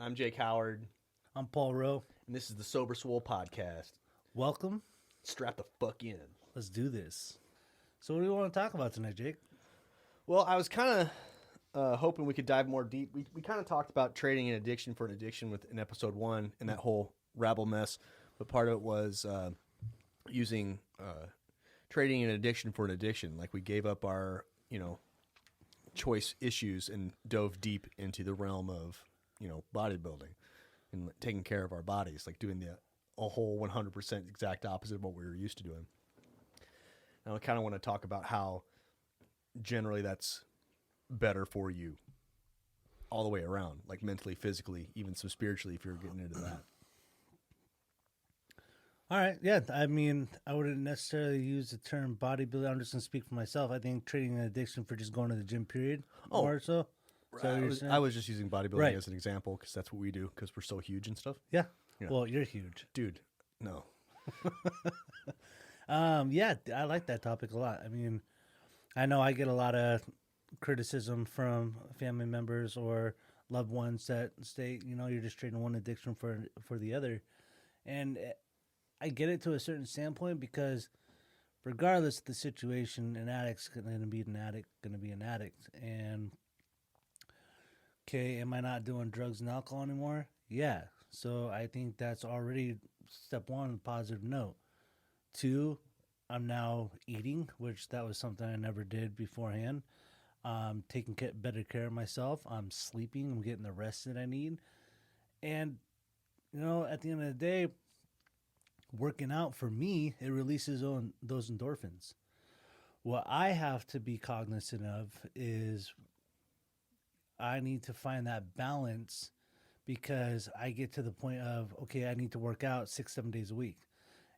I'm Jake Howard, I'm Paul Rowe. and this is the Sober Swole Podcast. Welcome. Strap the fuck in. Let's do this. So, what do you want to talk about tonight, Jake? Well, I was kind of hoping we could dive more deep. We kind of talked about trading an addiction for an addiction in episode 1 and that whole rabble mess, but part of it was using trading an addiction for an addiction. Like we gave up our, choice issues and dove deep into the realm of, bodybuilding and taking care of our bodies, like doing a whole 100% exact opposite of what we were used to doing. And I kind of want to talk about how generally that's better for you all the way around, like mentally, physically, even some spiritually, if you're getting into that. All right. Yeah. I mean, I wouldn't necessarily use the term bodybuilding. I'm just going to speak for myself. I think trading an addiction for just going to the gym, period, more so. I was just using bodybuilding Right. as an example because that's what we do because we're so huge and stuff. Yeah. Yeah. Well, you're huge. Dude, no. Yeah, I like that topic a lot. I mean, I know I get a lot of criticism from family members or loved ones that say, you're just trading one addiction for the other. And I get it to a certain standpoint because regardless of the situation, an addict's going to be an addict. And, okay, am I not doing drugs and alcohol anymore? Yeah. So I think that's already step one, a positive note. 2, I'm now eating, which that was something I never did beforehand. Taking better care of myself. I'm sleeping. I'm getting the rest that I need. And, at the end of the day, working out for me, it releases those endorphins. What I have to be cognizant of is I need to find that balance because I get to the point of, okay, I need to work out 6-7 days a week.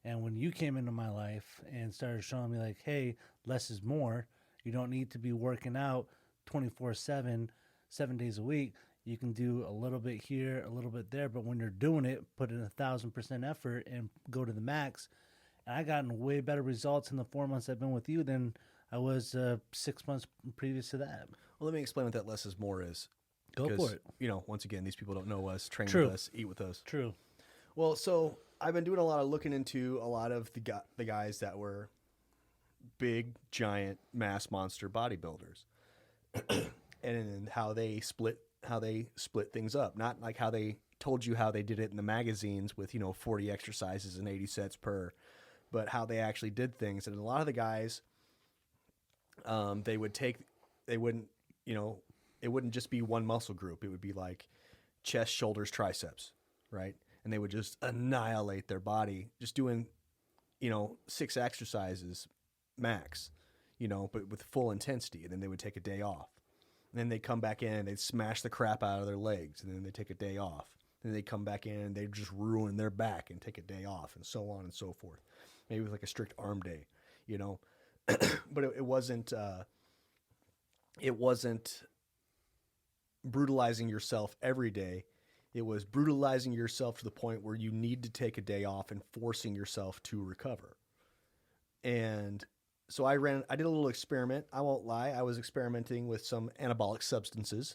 And when you came into my life and started showing me like, hey, less is more, you don't need to be working out 24/7, 7 days a week. You can do a little bit here, a little bit there, but when you're doing it, put in 1,000% effort and go to the max. And I gotten way better results in the 4 months I've been with you than I was 6 months previous to that. Well, let me explain what that less is more is. Go for it. Once again, these people don't know us, train True. with us, eat with us. True. Well, so I've been doing a lot of looking into a lot of the guys that were big, giant, mass monster bodybuilders, and how they split things up. Not like how they told you how they did it in the magazines with 40 exercises and 80 sets per, but how they actually did things. And a lot of the guys, it wouldn't just be one muscle group. It would be like chest, shoulders, triceps, right? And they would just annihilate their body just doing, 6 exercises max, but with full intensity. And then they would take a day off. And then they'd come back in and they'd smash the crap out of their legs. And then they'd take a day off. Then they'd come back in and they'd just ruin their back and take a day off and so on and so forth. Maybe with like a strict arm day, but it wasn't brutalizing yourself every day. It was brutalizing yourself to the point where you need to take a day off and forcing yourself to recover. And so I did a little experiment. I won't lie. I was experimenting with some anabolic substances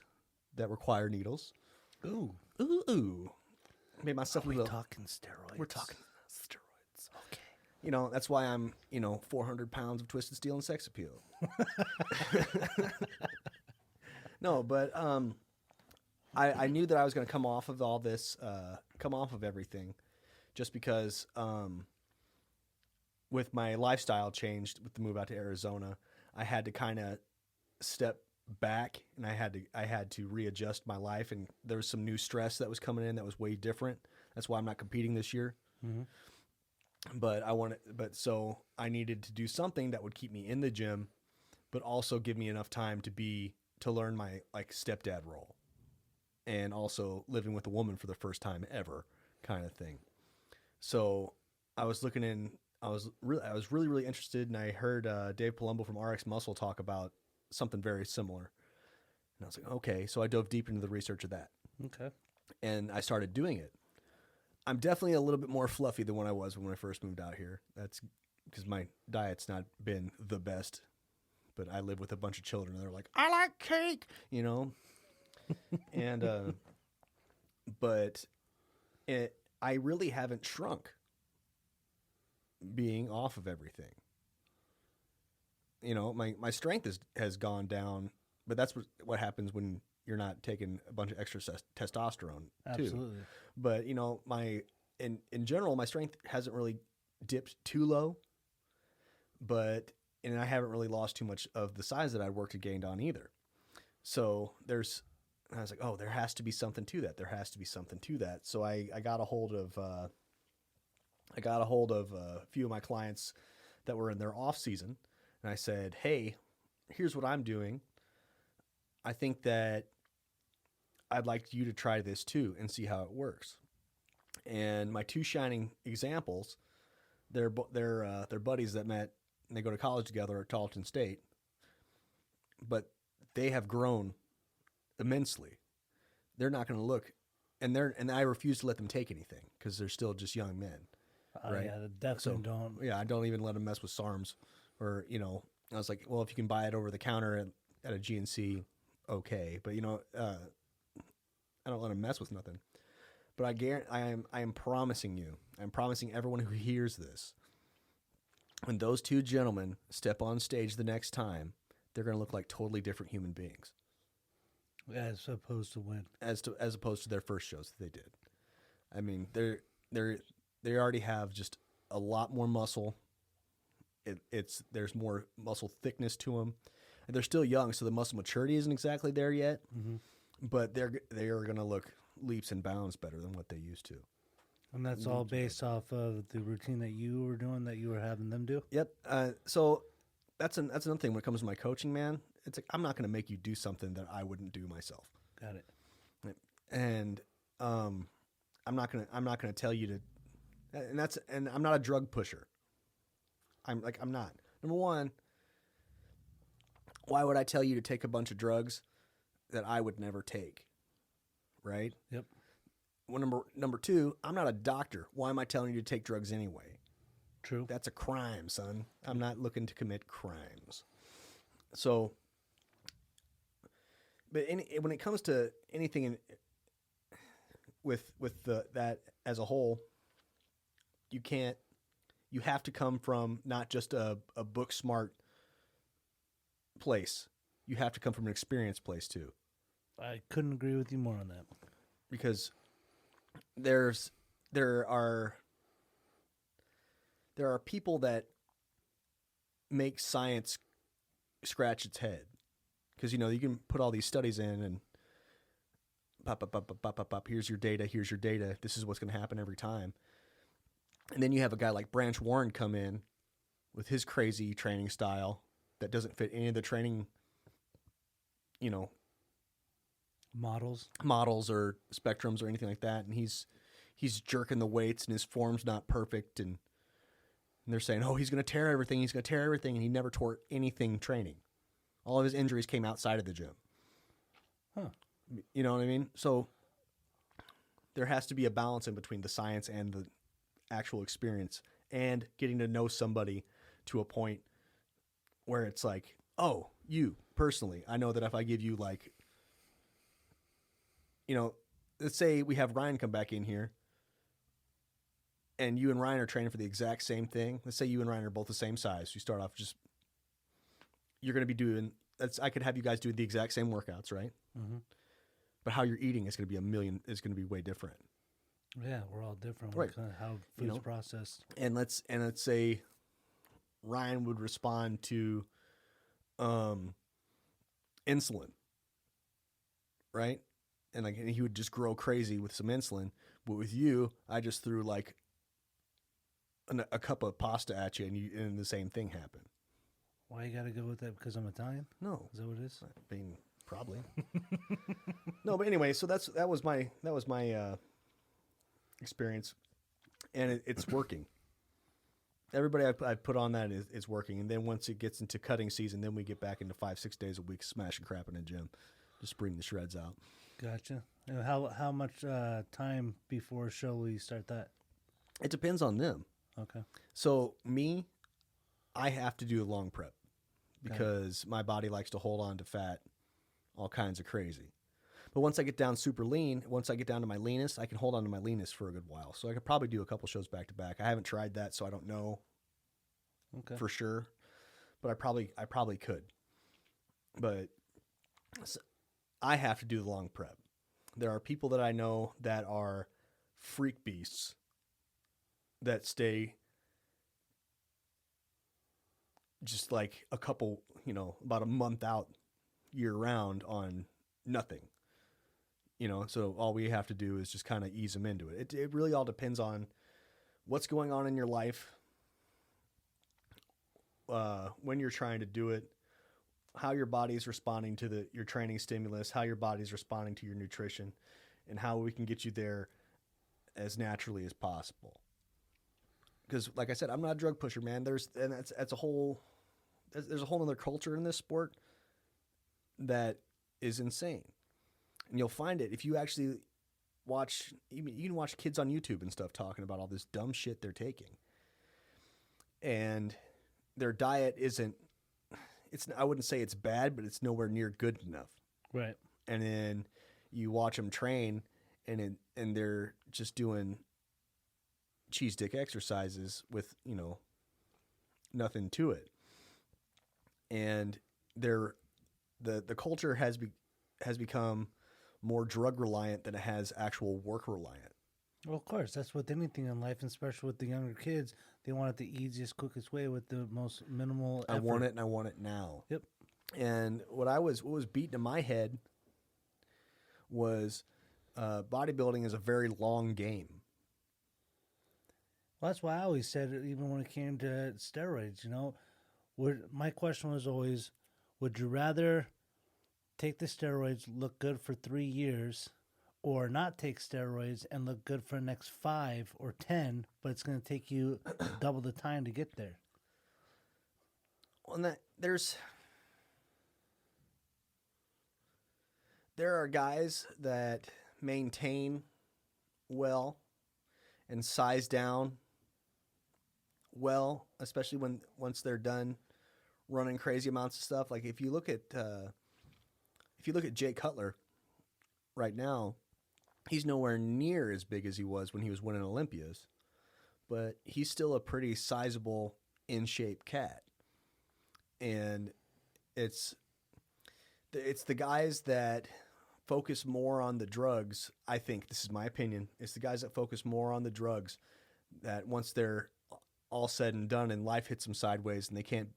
that require needles. Ooh. Made myself talking steroids? We're talking steroids. Okay. That's why I'm, 400 pounds of Twisted Steel and sex appeal. No, but I knew that I was going to come off of all this, come off of everything, just because with my lifestyle changed with the move out to Arizona, I had to kind of step back and I had to readjust my life, and there was some new stress that was coming in that was way different. That's why I'm not competing this year. Mm-hmm. So I needed to do something that would keep me in the gym, but also give me enough time to learn my stepdad role, and also living with a woman for the first time ever kind of thing. So I was really, really interested, and I heard Dave Palumbo from RX Muscle talk about something very similar. And I was like, okay. So I dove deep into the research of that. Okay. And I started doing it. I'm definitely a little bit more fluffy than when I was when I first moved out here. That's because my diet's not been the best. But I live with a bunch of children. And they're like, I like cake, And but I really haven't shrunk being off of everything. You know, my strength has gone down, but that's what happens when you're not taking a bunch of extra testosterone too. Absolutely. But you know, in general, my strength hasn't really dipped too low, and I haven't really lost too much of the size that I'd worked and gained on either. So I was like, oh, there has to be something to that. There has to be something to that. So I got a hold of a few of my clients that were in their off season, and I said, hey, here's what I'm doing. I think that I'd like you to try this too and see how it works. And my two shining examples, they're buddies that met and they go to college together at Tarleton State, but they have grown immensely. They're not going to look, and I refuse to let them take anything because they're still just young men. Right. Yeah, definitely don't. Yeah, I don't even let them mess with SARMs, or I was like, well, if you can buy it over the counter at a GNC, okay, but I don't let them mess with nothing. But I am promising you, I'm promising everyone who hears this, when those two gentlemen step on stage the next time, they're going to look like totally different human beings. As opposed to when? As opposed to their first shows that they did. I mean, they already have just a lot more muscle. There's more muscle thickness to them, and they're still young, so the muscle maturity isn't exactly there yet. Mm-hmm. But they are going to look leaps and bounds better than what they used to. And that's all based off of the routine that you were doing, that you were having them do? Yep. So that's another thing when it comes to my coaching, man. It's like, I'm not going to make you do something that I wouldn't do myself. Got it. And I'm not going to tell you to, and I'm not a drug pusher. I'm not. Number one, why would I tell you to take a bunch of drugs that I would never take? Right? Yep. Well, number two, I'm not a doctor. Why am I telling you to take drugs anyway? True. That's a crime, son. I'm not looking to commit crimes. So, but when it comes to anything with that as a whole, you have to come from not just a book smart place. You have to come from an experienced place too. I couldn't agree with you more on that. Because there are people that make science scratch its head. Because, you can put all these studies in and pop, here's your data, this is what's going to happen every time. And then you have a guy like Branch Warren come in with his crazy training style that doesn't fit any of the training, models or spectrums or anything like that. And he's jerking the weights and his form's not perfect. And they're saying, oh, he's going to tear everything. And he never tore anything training. All of his injuries came outside of the gym. Huh. You know what I mean? So there has to be a balance in between the science and the actual experience and getting to know somebody to a point where it's like, oh, you personally, I know that if I give you let's say we have Ryan come back in here and you and Ryan are training for the exact same thing. Let's say you and Ryan are both the same size. You start off you're going to be doing, I could have you guys do the exact same workouts, right? Mm-hmm. But how you're eating is going to be way different. Yeah, we're all different. Right. How food's processed. And let's say Ryan would respond to insulin, right? And he would just grow crazy with some insulin. But with you, I just threw a cup of pasta at you, and the same thing happened. Why you got to go with that? Because I'm Italian? No, is that what it is? I mean, probably. No, but anyway, so that was my experience, and it's working. Everybody I've put on that is working, and then once it gets into cutting season, then we get back into 5-6 days a week smashing crap in the gym, just bring the shreds out. Gotcha. And how much time before a show will you start that? It depends on them. Okay. So me, I have to do a long prep because my body likes to hold on to fat, all kinds of crazy. But once I get down super lean, once I get down to my leanest, I can hold on to my leanest for a good while. So I could probably do a couple shows back to back. I haven't tried that, so I don't know Okay. for sure. But I probably could. But I have to do the long prep. There are people that I know that are freak beasts that stay just like a couple, about a month out year round on nothing. So all we have to do is just kind of ease them into it. It really all depends on what's going on in your life, when you're trying to do it, how your body's responding to your training stimulus, how your body's responding to your nutrition, and how we can get you there as naturally as possible. Because, like I said, I'm not a drug pusher, man. There's a whole other culture in this sport that is insane, and you'll find it if you actually watch. You can watch kids on YouTube and stuff talking about all this dumb shit they're taking, and their diet isn't. I wouldn't say it's bad, but it's nowhere near good enough. Right. And then you watch them train, and they're just doing cheese dick exercises with nothing to it. And the culture has become more drug reliant than it has actual work reliant. Well, of course, that's with anything in life, and especially with the younger kids. They want it the easiest, quickest way with the most minimal effort. I want it, and I want it now. Yep. And what was beaten in my head was bodybuilding is a very long game. Well, that's why I always said it, even when it came to steroids. My question was always, would you rather take the steroids, look good for 3 years, or not take steroids and look good for the next 5 or 10, but it's going to take you double the time to get there? Well, and there are guys that maintain well and size down well, especially once they're done running crazy amounts of stuff. Like if you look at Jay Cutler right now, he's nowhere near as big as he was when he was winning Olympias, but he's still a pretty sizable, in shape cat. And it's the guys that focus more on the drugs. I think this is my opinion. It's the guys that focus more on the drugs that once they're all said and done and life hits them sideways and they can't,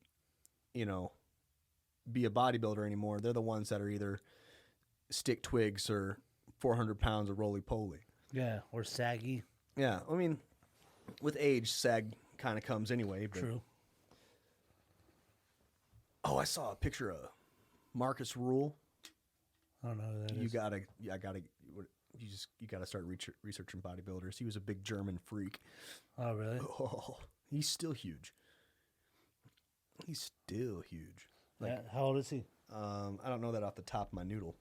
be a bodybuilder anymore, they're the ones that are either stick twigs or 400 pounds of roly-poly. Yeah, or saggy. Yeah, I mean, with age, sag kind of comes anyway. But... True. Oh, I saw a picture of Marcus Rule. I don't know who that is. You gotta start researching bodybuilders. He was a big German freak. Oh, really? Oh, he's still huge. Yeah, how old is he? I don't know that off the top of my noodle.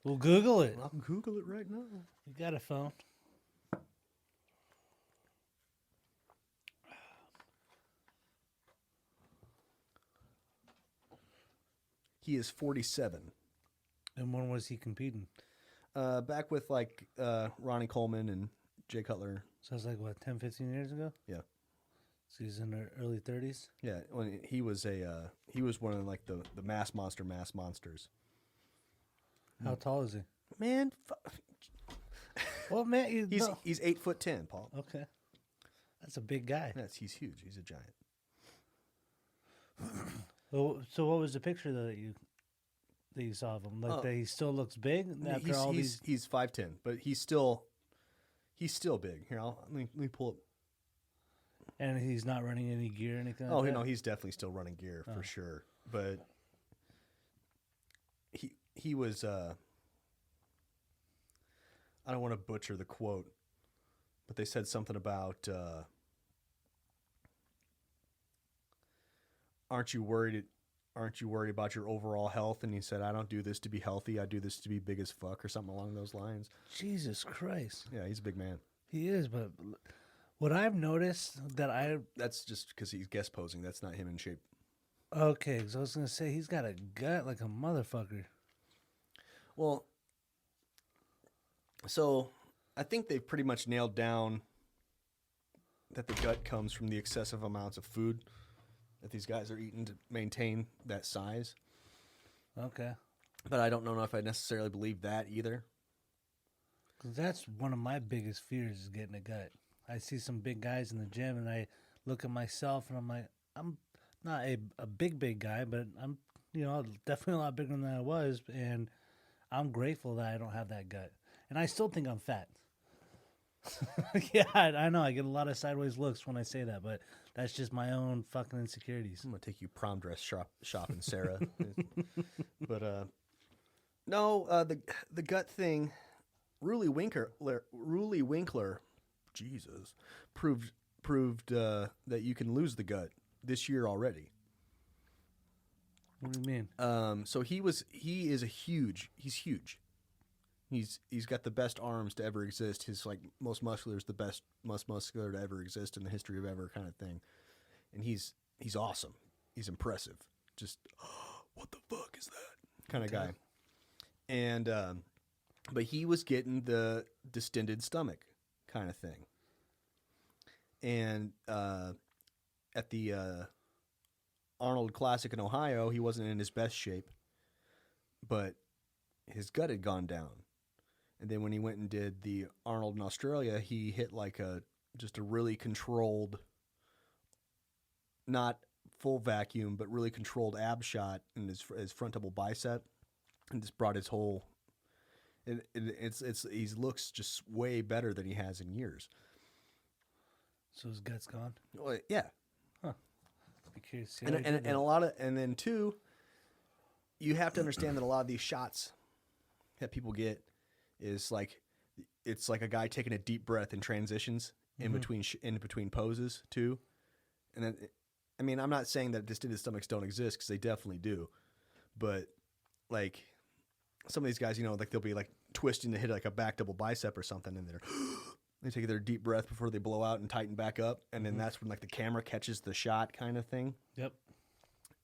We'll Google it. I'll Google it right now. You got a phone. He is 47. And when was he competing? Back with Ronnie Coleman and Jay Cutler. So it's like, what, 10, 15 years ago? Yeah. So he's in their early 30s? Yeah, when he was one of the mass monsters. How tall is he? Man, Well, man, he's 8'10", Paul. Okay. That's a big guy. Yes, he's huge. He's a giant. Well, so what was the picture that you saw of him? Like that he still looks big after all these. He's 5'10", but he's still big. Here, let me pull up. And he's not running any gear or anything. Oh, like no, that? he's definitely still running gear for sure. But he was. I don't want to butcher the quote, but they said something about. Aren't you worried about your overall health? And he said, I don't do this to be healthy. I do this to be big as fuck, or something along those lines. Jesus Christ. Yeah, he's a big man. He is, but what I've noticed that's just because he's guest posing. That's not him in shape. Okay, because I was going to say he's got a gut like a motherfucker. Well, So I think they've pretty much nailed down that the gut comes from the excessive amounts of food that these guys are eating to maintain that size. Okay. But I don't know if I necessarily believe that either. Because that's one of my biggest fears is getting a gut. I see some big guys in the gym and I look at myself and I'm like, I'm not a big guy, but I'm, definitely a lot bigger than I was. And I'm grateful that I don't have that gut. And I still think I'm fat. Yeah, I know. I get a lot of sideways looks when I say that, but that's just my own fucking insecurities. I'm gonna take you prom dress shopping, Sarah. But no, the gut thing, Ruli Winkler, Jesus, proved that you can lose the gut this year already. What do you mean? So he's huge. He's got the best arms to ever exist. His most muscular is the best most muscular to ever exist in the history of ever kind of thing. And he's awesome. He's impressive. Just what the fuck is that kind of guy. And but he was getting the distended stomach kind of thing. And at the Arnold Classic in Ohio, he wasn't in his best shape, but his gut had gone down. And then when he went and did the Arnold in Australia, he hit just a really controlled, not full vacuum, but really controlled ab shot in his front double bicep, and just brought his whole. He looks just way better than he has in years. So his gut's gone? Well, yeah. Huh. Be curious to see and then two, you have to understand that a lot of these shots that people get is it's like a guy taking a deep breath in transitions in between poses too. And then, I mean, I'm not saying that distended stomachs don't exist, because they definitely do, but some of these guys, they'll be twisting to hit a back double bicep or something, and they take their deep breath before they blow out and tighten back up, and then that's when the camera catches the shot kind of thing. Yep.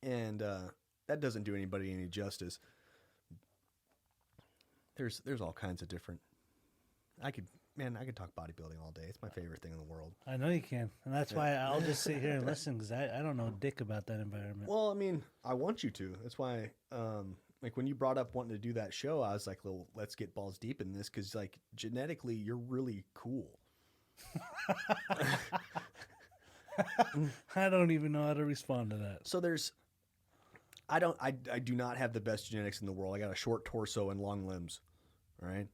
And that doesn't do anybody any justice. There's all kinds of different. I could talk bodybuilding all day. It's my favorite thing in the world. I know you can, and that's why I'll just sit here and listen, because I don't know dick about that environment. Well, I mean, I want you to. That's why, when you brought up wanting to do that show, I was like, well, let's get balls deep in this, because genetically, you're really cool. I don't even know how to respond to that. So I do not have the best genetics in the world. I got a short torso and long limbs. All right.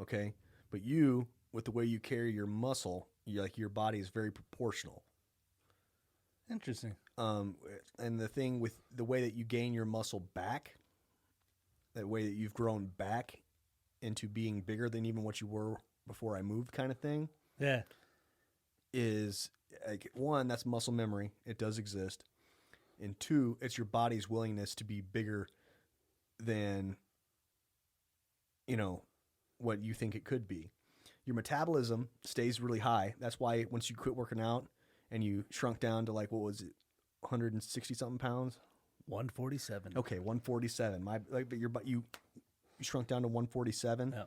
Okay. But you, with the way you carry your muscle, your body is very proportional. Interesting. And the thing with the way that you gain your muscle back, that way that you've grown back into being bigger than even what you were before I moved, kind of thing. Yeah. Is one, that's muscle memory. It does exist. And two, it's your body's willingness to be bigger than, what you think it could be. Your metabolism stays really high. That's why once you quit working out and you shrunk down to what was it, 160 something pounds? 147. Okay, 147. But you shrunk down to 147. Yeah.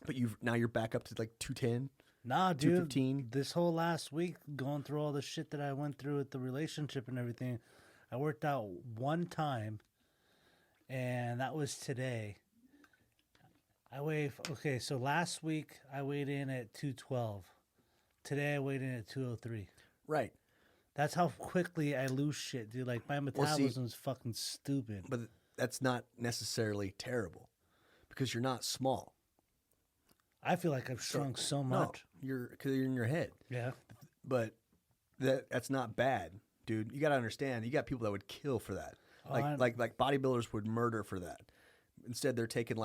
But now you're back up to 210. Nah, dude. 215. This whole last week, going through all the shit that I went through with the relationship and everything, I worked out one time, and that was today. So last week I weighed in at 212. Today I weighed in at 203. Right. That's how quickly I lose shit, dude. My metabolism is fucking stupid. But that's not necessarily terrible, because you're not small. I feel like I've shrunk so much. No, because you're in your head. Yeah. But that's not bad, dude. You got to understand. You got people that would kill for that. Like bodybuilders would murder for that. Instead, they're taking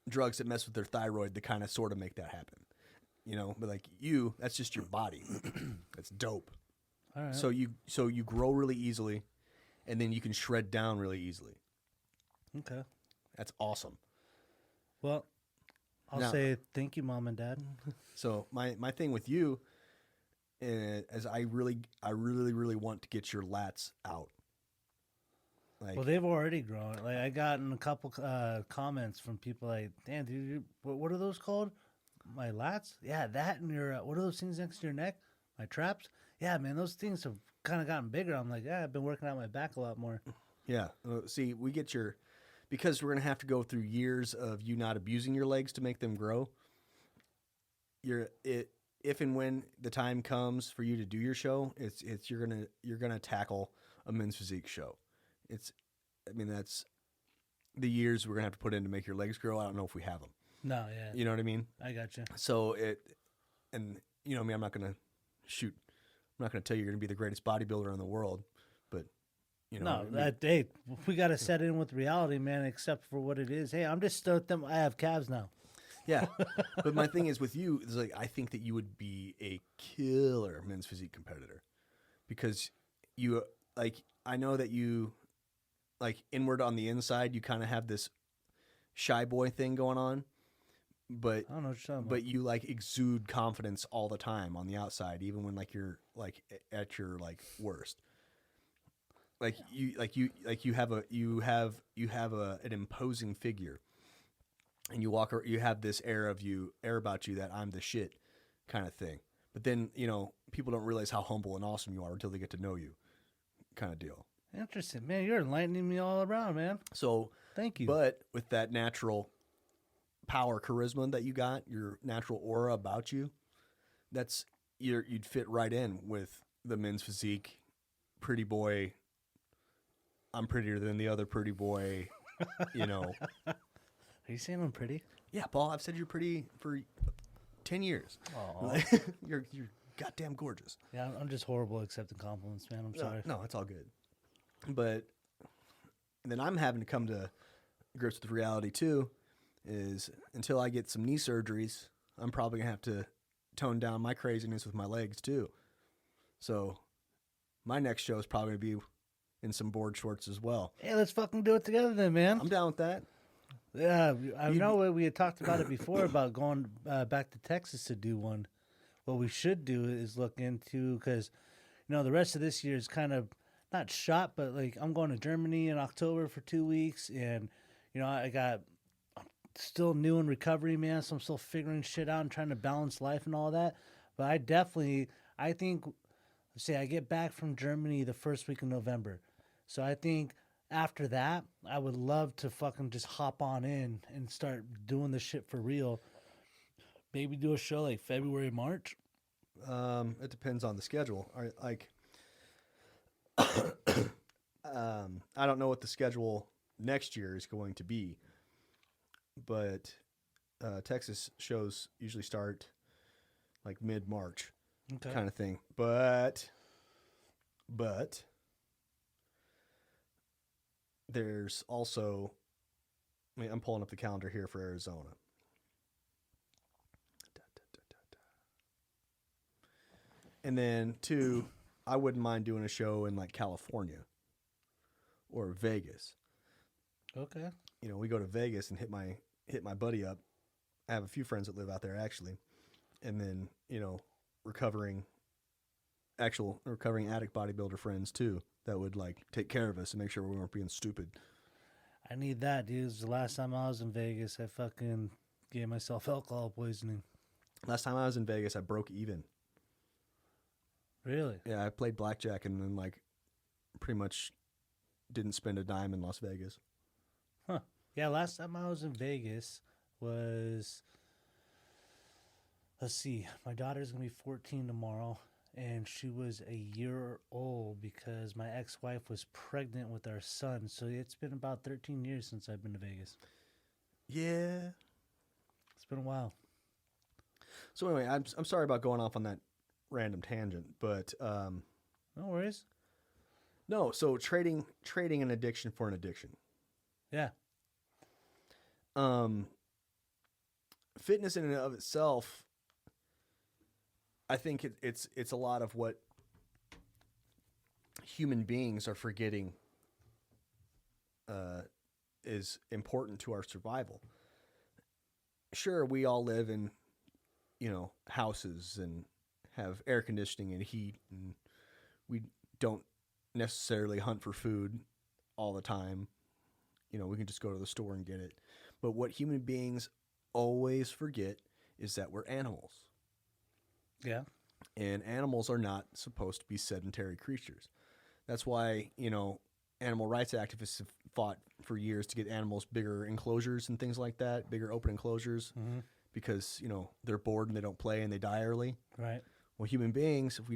drugs that mess with their thyroid to kind of sort of make that happen. But that's just your body. That's dope. All right. So you grow really easily, and then you can shred down really easily. Okay. That's awesome. Well, I'll say thank you, Mom and Dad. So my thing with you is I really want to get your lats out. Like, Well, they've already grown. Like I gotten a couple comments from people like, "Damn, dude, what are those called? My lats? Yeah, that and your what are those things next to your neck? My traps? Yeah, man, those things have kind of gotten bigger." I'm like, "Yeah, I've been working out my back a lot more." yeah. See, we get because we're gonna have to go through years of you not abusing your legs to make them grow. If and when the time comes for you to do your show, it's you're gonna tackle a men's physique show. I mean, that's the years we're gonna have to put in to make your legs grow. I don't know if we have them. No, yeah, You know what I mean? I got you. So and you know me, I'm not gonna tell you you're gonna be the greatest bodybuilder in the world, but you know, No, hey, we got to set in with reality, man. Except for what it is. Hey, I'm just stoked that I have calves now. yeah. But my thing is with you is like I think that you would be a killer men's physique competitor because you like I know that you like inward on the inside you kind of have this shy boy thing going on, but I don't know what you're talking but you like exude confidence all the time on the outside, even when like you're like at your like worst. Like you have an imposing figure, and you have this air about you that I'm the shit kind of thing. But then you know people don't realize how humble and awesome you are until they get to know you, kind of deal. about. Interesting, man. You're enlightening me all around, man. So Thank you. but with that natural power, charisma that you got, your natural aura about you, you'd fit right in with the men's physique, pretty boy. I'm prettier than the other pretty boy, you know. Are you saying I'm pretty? Yeah, Paul, I've said you're pretty for 10 years. Aw. You're goddamn gorgeous. Yeah, I'm just horrible at accepting compliments, man. I'm sorry. No, it's all good. But then I'm having to come to grips with reality too, is until I get some knee surgeries, I'm probably going to have to tone down my craziness with my legs too. So my next show is probably going to be in some board shorts as well. Hey, let's fucking do it together then, man. I'm down with that. Yeah, I know we had talked about it before about going back to Texas to do one. What we should do is look into, because, you know, the rest of this year is kind of not shot, but like I'm going to Germany in October for 2 weeks. And, you know, I'm still new in recovery, man. So I'm still figuring shit out and trying to balance life and all that. But I think, say I get back from Germany the first week of November. So I think after that, I would love to fucking just hop on in and start doing this shit for real. Maybe do a show like February, March. It depends on the schedule. Like, I don't know what the schedule next year is going to be, but Texas shows usually start like mid-March Okay. kind of thing. But there's also, I'm pulling up the calendar here for Arizona. And then two, I wouldn't mind doing a show in like California or Vegas. Okay. You know, we go to Vegas and hit my buddy up. I have a few friends that live out there actually. And then, you know, recovering addict bodybuilder friends too that would like take care of us and make sure we weren't being stupid. I need that, dude. The last time I was in Vegas, I fucking gave myself alcohol poisoning. Last time I was in Vegas, I broke even. Really? Yeah, I played blackjack and then like pretty much didn't spend a dime in Las Vegas. Huh. Yeah, last time I was in Vegas was, let's see, my daughter's going to be 14 tomorrow, and she was a year old because my ex-wife was pregnant with our son. So it's been about 13 years since I've been to Vegas. Yeah. It's been a while. So anyway, I'm sorry about going off on that random tangent, but No worries. no, so trading an addiction for an addiction. Yeah. Fitness in and of itself, I think it's a lot of what human beings are forgetting is important to our survival. Sure, we all live in, you know, houses and have air conditioning and heat, and we don't necessarily hunt for food all the time. You know, we can just go to the store and get it. But what human beings always forget is that we're animals. Yeah. And animals are not supposed to be sedentary creatures. That's why, you know, animal rights activists have fought for years to get animals bigger enclosures and things like that, bigger open enclosures, because, you know, they're bored and they don't play and they die early. Right. Well, human beings, if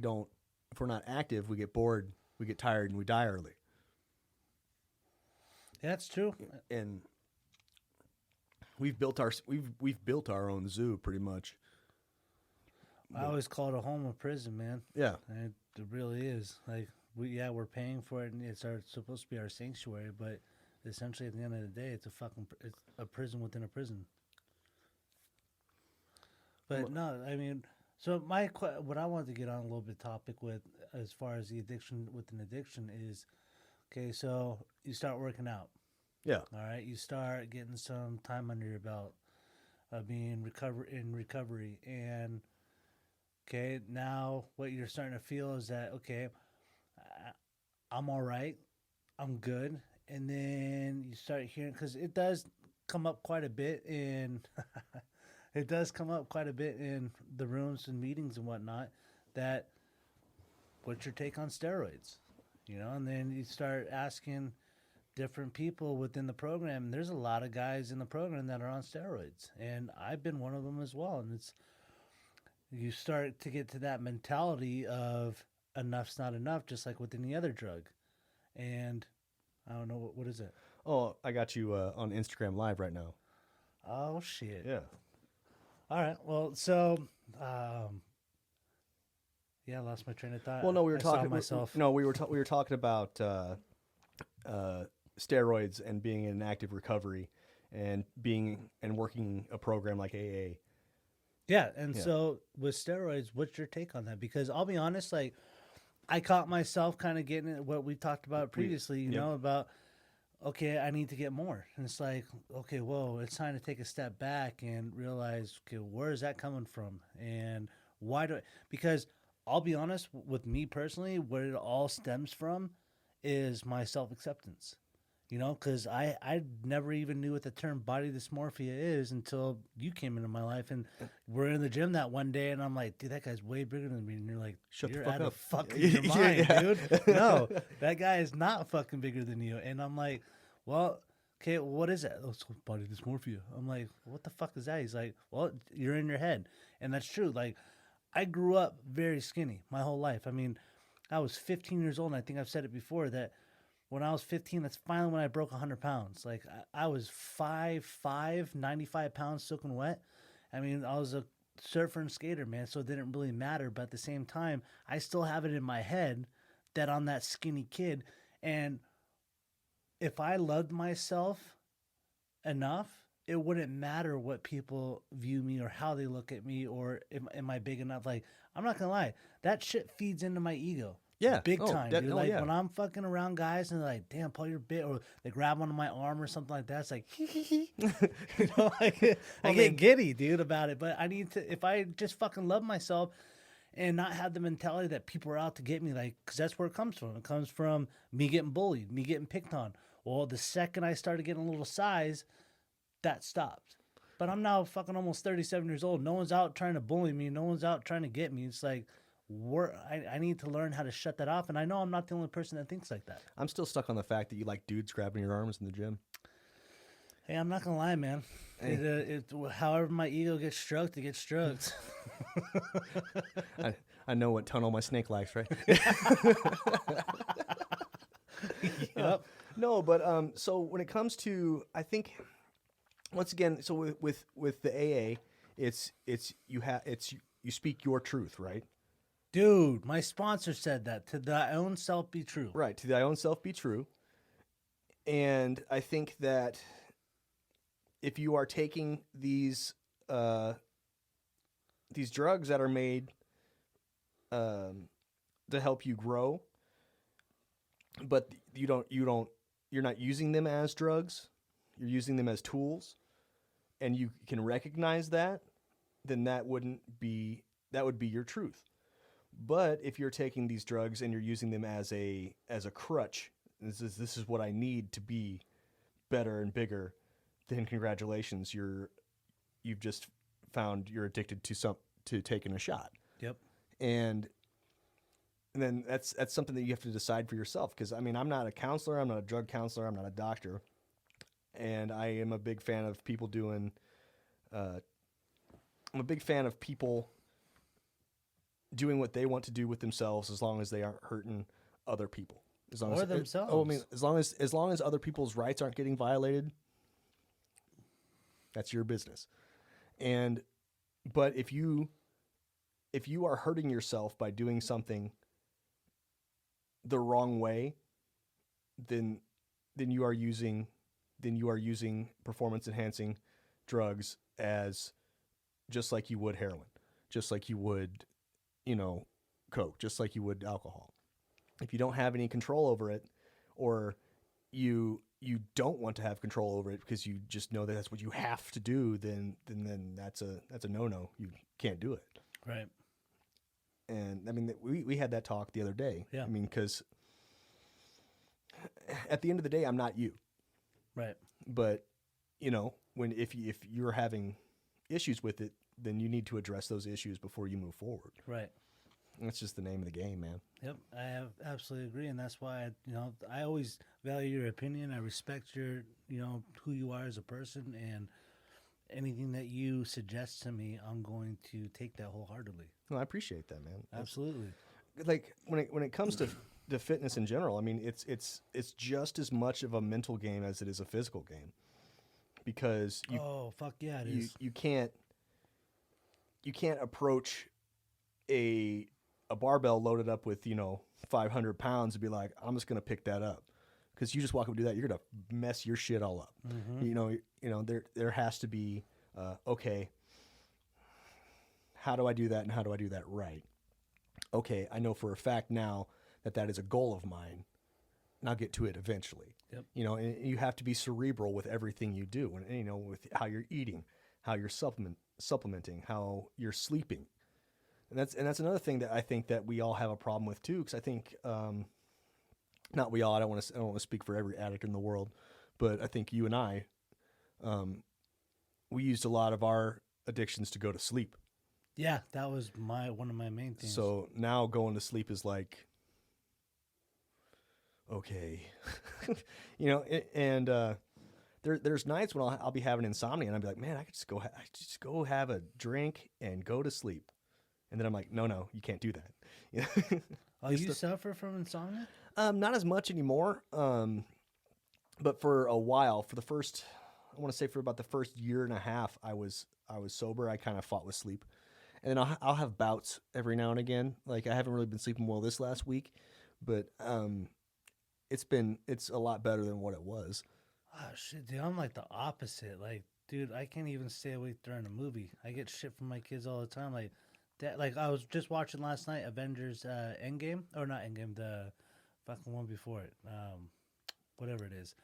we're not active, we get bored, we get tired, and we die early. Yeah, that's true. And we've built our own zoo pretty much. I always call it a home or prison, man. Yeah. And it really is. Like, we're paying for it, and it's supposed to be our sanctuary, but essentially at the end of the day, it's a prison within a prison. But no, I mean, so what I wanted to get on a little bit topic with, as far as the addiction with an addiction is, okay, so you start working out. Yeah. All right, you start getting some time under your belt, being in recovery, and okay, now what you're starting to feel is that, okay, I'm all right, I'm good, and then you start hearing, because it does come up quite a bit in it does come up quite a bit in the rooms and meetings and whatnot, that what's your take on steroids, you know? And then you start asking different people within the program, and there's a lot of guys in the program that are on steroids, and I've been one of them as well. And you start to get to that mentality of enough's not enough, just like with any other drug. And I don't know, what is it? Oh, I got you on Instagram Live right now. Oh shit. Yeah. All right. Well, so yeah, I lost my train of thought. Well, no, we were I saw talking myself. No, we were talking about steroids and being in active recovery and working a program like AA. Yeah, and so with steroids, what's your take on that? Because I'll be honest, like, I caught myself kind of getting at what we talked about previously, you know, about, okay, I need to get more. And it's like, okay, whoa, it's time to take a step back and realize, okay, where is that coming from? And because I'll be honest, with me personally, what it all stems from is my self-acceptance. You know, because I never even knew what the term body dysmorphia is until you came into my life, and we're in the gym that one day, and I'm like, dude, that guy's way bigger than me. And you're like, Shut you're the fuck out up. of fucking your mind, dude. No, that guy is not fucking bigger than you. And I'm like, well, okay, what is that? Oh, it's body dysmorphia. I'm like, what the fuck is that? He's like, well, you're in your head. And that's true. Like, I grew up very skinny my whole life. I mean, I was 15 years old, and I think I've said it before that when I was 15, that's finally when I broke 100 pounds. Like, I was 5'5", 95 pounds soaking wet. I mean, I was a surfer and skater, man, so it didn't really matter. But at the same time, I still have it in my head that I'm that skinny kid. And if I loved myself enough, it wouldn't matter what people view me or how they look at me or am I big enough. Like, I'm not going to lie. That shit feeds into my ego. Yeah. Big time, dude. Like, yeah. when I'm fucking around guys and they're like, damn, Paul, you're big, or they grab onto my arm or something like that, it's like, you know, I get giddy, dude, about it. But I need to, if I just fucking love myself and not have the mentality that people are out to get me, like, because that's where it comes from. It comes from me getting bullied, me getting picked on. Well, the second I started getting a little size, that stopped. But I'm now fucking almost 37 years old. No one's out trying to bully me. No one's out trying to get me. It's like, I need to learn how to shut that off, and I know I'm not the only person that thinks like that. I'm still stuck on the fact that you like dudes grabbing your arms in the gym. Hey, I'm not gonna lie, man. Hey. However my ego gets stroked, it gets stroked. I know what tunnel my snake likes, right? Yep. No, but so when it comes to, I think, once again, so with the AA, it's you speak your truth, right? Dude, my sponsor said that. To thy own self be true. Right, to thy own self be true. And I think that if you are taking these drugs that are made to help you grow, but you're not using them as drugs, you're using them as tools, and you can recognize that, then that would be your truth. But if you're taking these drugs and you're using them as a crutch, this is what I need to be better and bigger, then congratulations, you've just found you're addicted to taking a shot. Yep. And then that's something that you have to decide for yourself. Because I mean, I'm not a counselor, I'm not a drug counselor, I'm not a doctor, and I am a big fan of people doing. I'm a big fan of people doing what they want to do with themselves, as long as they aren't hurting other people. As long Or as themselves. I mean, as long as other people's rights aren't getting violated, that's your business. But if you are hurting yourself by doing something the wrong way, then you are using performance enhancing drugs as just like you would heroin, just like you would, coke, just like you would alcohol. If you don't have any control over it, or you don't want to have control over it because you just know that that's what you have to do, then that's a no-no. You can't do it. Right. And I mean, we had that talk the other day. Yeah. I mean, because at the end of the day, I'm not you. Right. But if you're having issues with it, then you need to address those issues before you move forward. Right. That's just the name of the game, man. Yep, I absolutely agree, and that's why I always value your opinion. I respect your who you are as a person, and anything that you suggest to me, I'm going to take that wholeheartedly. Well, I appreciate that, man. Absolutely. Like when it comes to fitness in general, I mean, it's just as much of a mental game as it is a physical game, because fuck yeah, it is. You can't approach a barbell loaded up with 500 pounds and be like, I'm just gonna pick that up, because you just walk up and do that, you're gonna mess your shit all up. Mm-hmm. There has to be okay, how do I do that, and how do I do that right? Okay, I know for a fact now that is a goal of mine, and I'll get to it eventually. Yep. And you have to be cerebral with everything you do, and with how you're eating, how you're supplementing, how you're sleeping. And that's another thing that I think that we all have a problem with too, because I think not we all. I don't want to speak for every addict in the world, but I think you and I, we used a lot of our addictions to go to sleep. Yeah, that was one of my main things. So now going to sleep is like, okay, there's nights when I'll be having insomnia and I'll be like, man, I could just go have a drink and go to sleep. And then I'm like, no, you can't do that. Oh, you suffer from insomnia? Not as much anymore. But for a while, I want to say for about the first year and a half, I was sober. I kind of fought with sleep, and then I'll have bouts every now and again. Like, I haven't really been sleeping well this last week, but it's a lot better than what it was. Oh shit, dude, I'm like the opposite. Like, dude, I can't even stay awake during a movie. I get shit from my kids all the time. Like that. Like, I was just watching last night Avengers Endgame, or not Endgame, the fucking one before it, whatever it is,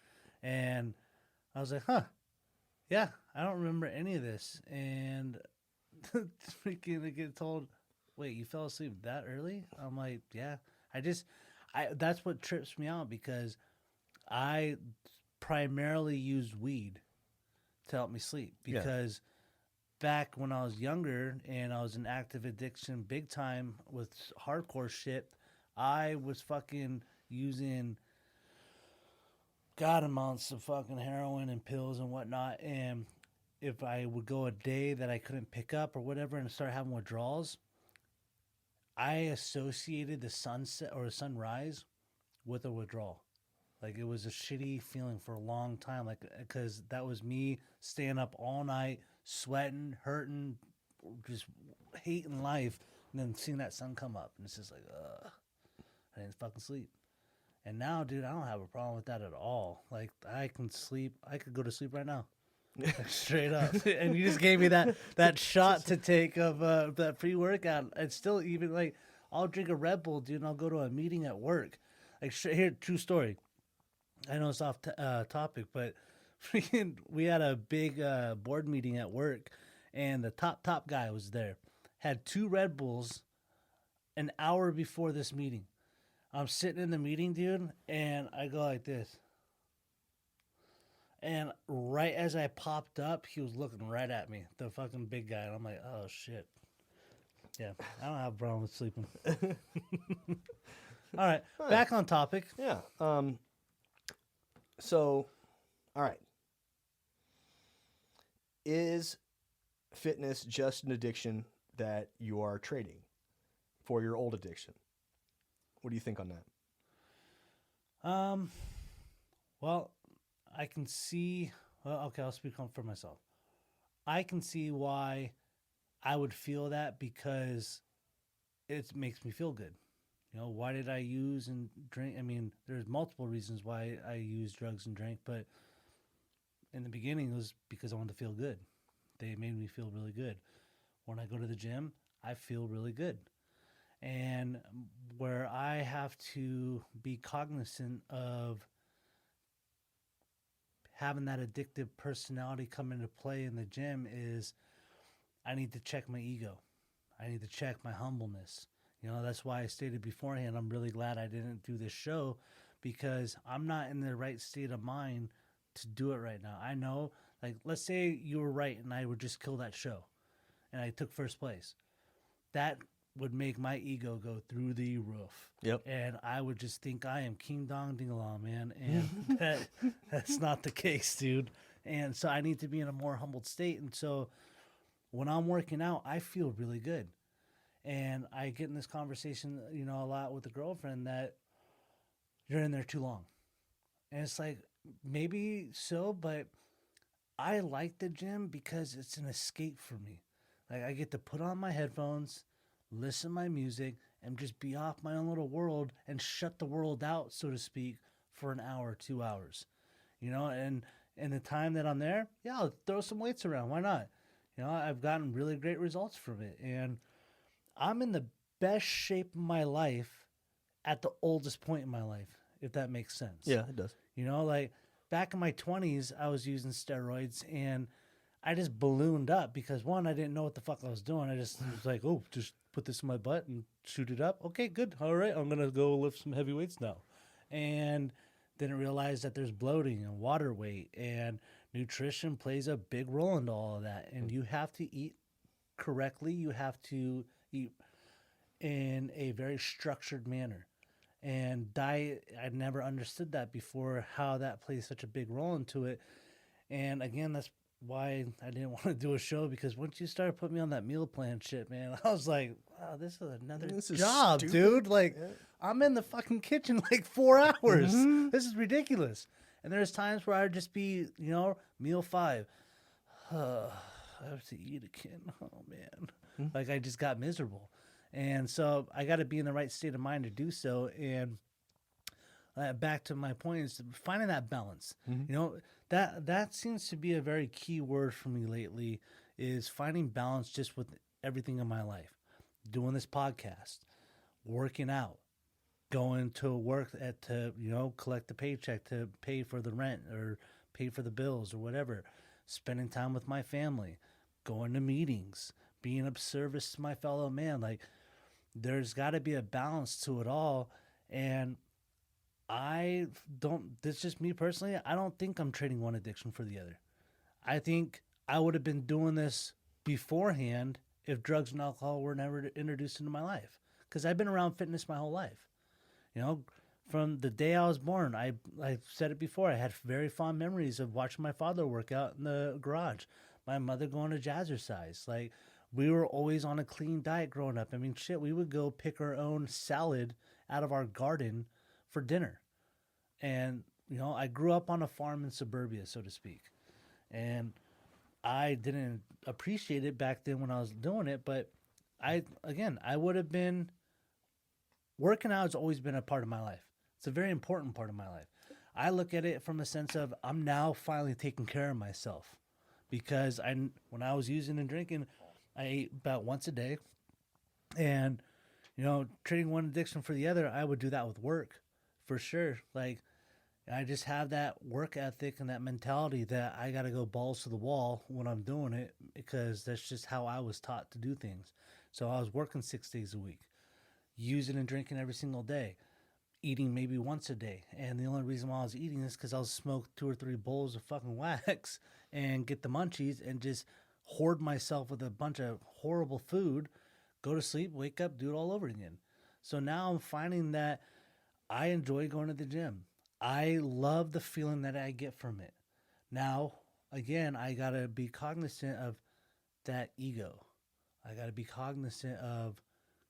and I was like, huh, yeah, I don't remember any of this, and freaking I get told, wait, you fell asleep that early? I'm like, yeah, that's what trips me out, because I primarily used weed to help me sleep, because back when I was younger and I was in active addiction big time with hardcore shit, I was fucking using god amounts of fucking heroin and pills and whatnot, and if I would go a day that I couldn't pick up or whatever and start having withdrawals, I associated the sunset or the sunrise with a withdrawal. Like, it was a shitty feeling for a long time, like, because that was me staying up all night, sweating, hurting, just hating life, and then seeing that sun come up, and it's just like, I didn't fucking sleep. And now, dude, I don't have a problem with that at all. Like, I can sleep. I could go to sleep right now. Like, straight up. And you just gave me that shot to take of that pre-workout. It's still, even, like, I'll drink a Red Bull, dude, and I'll go to a meeting at work. Like, here, true story. I know it's off topic, but freaking, we had a big board meeting at work, and the top guy was there. Had 2 Red Bulls an hour before this meeting. I'm sitting in the meeting, dude, and I go like this. And right as I popped up, he was looking right at me, the fucking big guy. And I'm like, oh, shit. Yeah, I don't have a problem with sleeping. All right, back on topic. Yeah. So, all right. Is fitness just an addiction that you are trading for your old addiction? What do you think on that? Well, I can see. Well, okay, I'll speak on for myself. I can see why I would feel that because it makes me feel good. You know, why did I use and drink? I mean, there's multiple reasons why I use drugs and drink, but in the beginning, it was because I wanted to feel good. They made me feel really good. When I go to the gym, I feel really good. And where I have to be cognizant of having that addictive personality come into play in the gym is I need to check my ego. I need to check my humbleness. You know, that's why I stated beforehand, I'm really glad I didn't do this show because I'm not in the right state of mind to do it right now. I know, like, let's say you were right and I would just kill that show and I took first place. That would make my ego go through the roof. Yep. And I would just think I am King Dong Dingalong, man. And that's not the case, dude. And so I need to be in a more humbled state. And so when I'm working out, I feel really good. And I get in this conversation, you know, a lot with the girlfriend that you're in there too long. And it's like, maybe so, but I like the gym because it's an escape for me. Like I get to put on my headphones, listen to my music, and just be off my own little world and shut the world out, so to speak, for an hour, 2 hours. You know, and the time that I'm there, yeah, I'll throw some weights around. Why not? You know, I've gotten really great results from it. And I'm in the best shape of my life at the oldest point in my life, if that makes sense. Yeah, it does. You know, like back in my 20s, I was using steroids and I just ballooned up because one, I didn't know what the fuck I was doing. I just was like, oh, just put this in my butt and shoot it up. Okay, good. All right, I'm going to go lift some heavy weights now. And didn't realize that there's bloating and water weight and nutrition plays a big role into all of that. And you have to eat correctly. You have to eat in a very structured manner. And diet, I never understood that before, how that plays such a big role into it. And again, that's why I didn't want to do a show, because once you started putting me on that meal plan shit, man, I was like, wow, this is another job, dude. Like, yeah. I'm in the fucking kitchen like 4 hours. Mm-hmm. This is ridiculous. And there's times where I'd just be, you know, meal 5. I have to eat again. Oh, man. Mm-hmm. Like, I just got miserable. And so I got to be in the right state of mind to do so. And back to my point is finding that balance. Mm-hmm. You know, that seems to be a very key word for me lately, is finding balance just with everything in my life. Doing this podcast, working out, going to work to, you know, collect the paycheck to pay for the rent or pay for the bills or whatever, spending time with my family, going to meetings, being of service to my fellow man. Like, there's got to be a balance to it all. And this is just me personally, I don't think I'm trading one addiction for the other. I think I would have been doing this beforehand if drugs and alcohol were never introduced into my life. Because I've been around fitness my whole life. You know, from the day I was born, I said it before, I had very fond memories of watching my father work out in the garage, my mother going to jazzercise. Like, we were always on a clean diet growing up. I mean, shit, we would go pick our own salad out of our garden for dinner. And, you know, I grew up on a farm in suburbia, so to speak. And I didn't appreciate it back then when I was doing it, but I would have been, working out has always been a part of my life. It's a very important part of my life. I look at it from a sense of I'm now finally taking care of myself, because when I was using and drinking, I ate about once a day, and, you know, trading one addiction for the other, I would do that with work for sure. Like, I just have that work ethic and that mentality that I got to go balls to the wall when I'm doing it, because that's just how I was taught to do things. So I was working 6 days a week, using and drinking every single day. eating maybe once a day. And the only reason why I was eating is because I was smoke 2 or 3 bowls of fucking wax and get the munchies and just hoard myself with a bunch of horrible food, go to sleep, wake up, do it all over again. So now I'm finding that I enjoy going to the gym. I love the feeling that I get from it. Now, again, I got to be cognizant of that ego. I got to be cognizant of,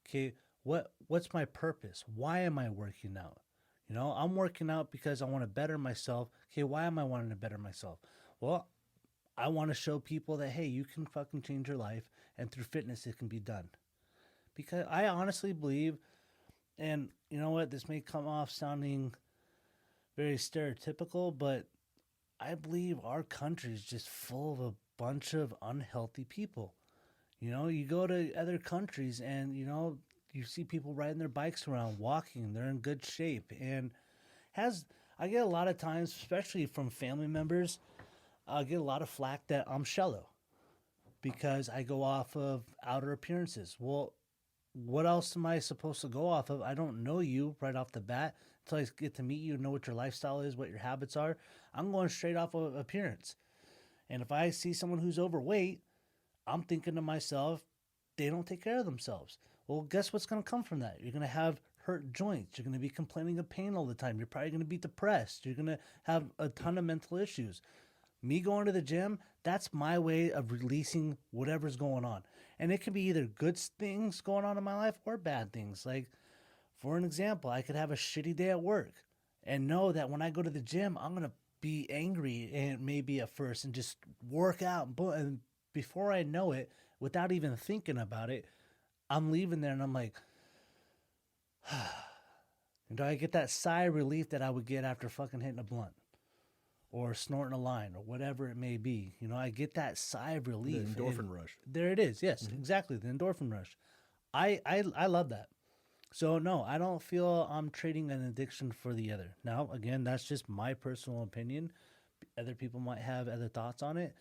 okay, what's my purpose? Why am I working out? You know, I'm working out because I want to better myself. Okay, why am I wanting to better myself? Well, I want to show people that, hey, you can fucking change your life, and through fitness it can be done. Because I honestly believe, and you know what, this may come off sounding very stereotypical, but I believe our country is just full of a bunch of unhealthy people. You know, you go to other countries and, you know, you see people riding their bikes around, walking, they're in good shape. And I get a lot of times, especially from family members, I get a lot of flack that I'm shallow because I go off of outer appearances. Well, what else am I supposed to go off of? I don't know you right off the bat until I get to meet you and know what your lifestyle is, what your habits are. I'm going straight off of appearance. And if I see someone who's overweight, I'm thinking to myself, they don't take care of themselves. Well, guess what's going to come from that? You're going to have hurt joints. You're going to be complaining of pain all the time. You're probably going to be depressed. You're going to have a ton of mental issues. Me going to the gym, that's my way of releasing whatever's going on. And it can be either good things going on in my life or bad things. Like, for an example, I could have a shitty day at work and know that when I go to the gym, I'm going to be angry and maybe at first and just work out. And before I know it, without even thinking about it, I'm leaving there and I'm like, and do I get that sigh of relief that I would get after fucking hitting a blunt or snorting a line or whatever it may be? You know, I get that sigh of relief. The endorphin rush. There it is. Yes, exactly. The endorphin rush. I love that. So no, I don't feel I'm trading an addiction for the other. Now, again, that's just my personal opinion. Other people might have other thoughts on it.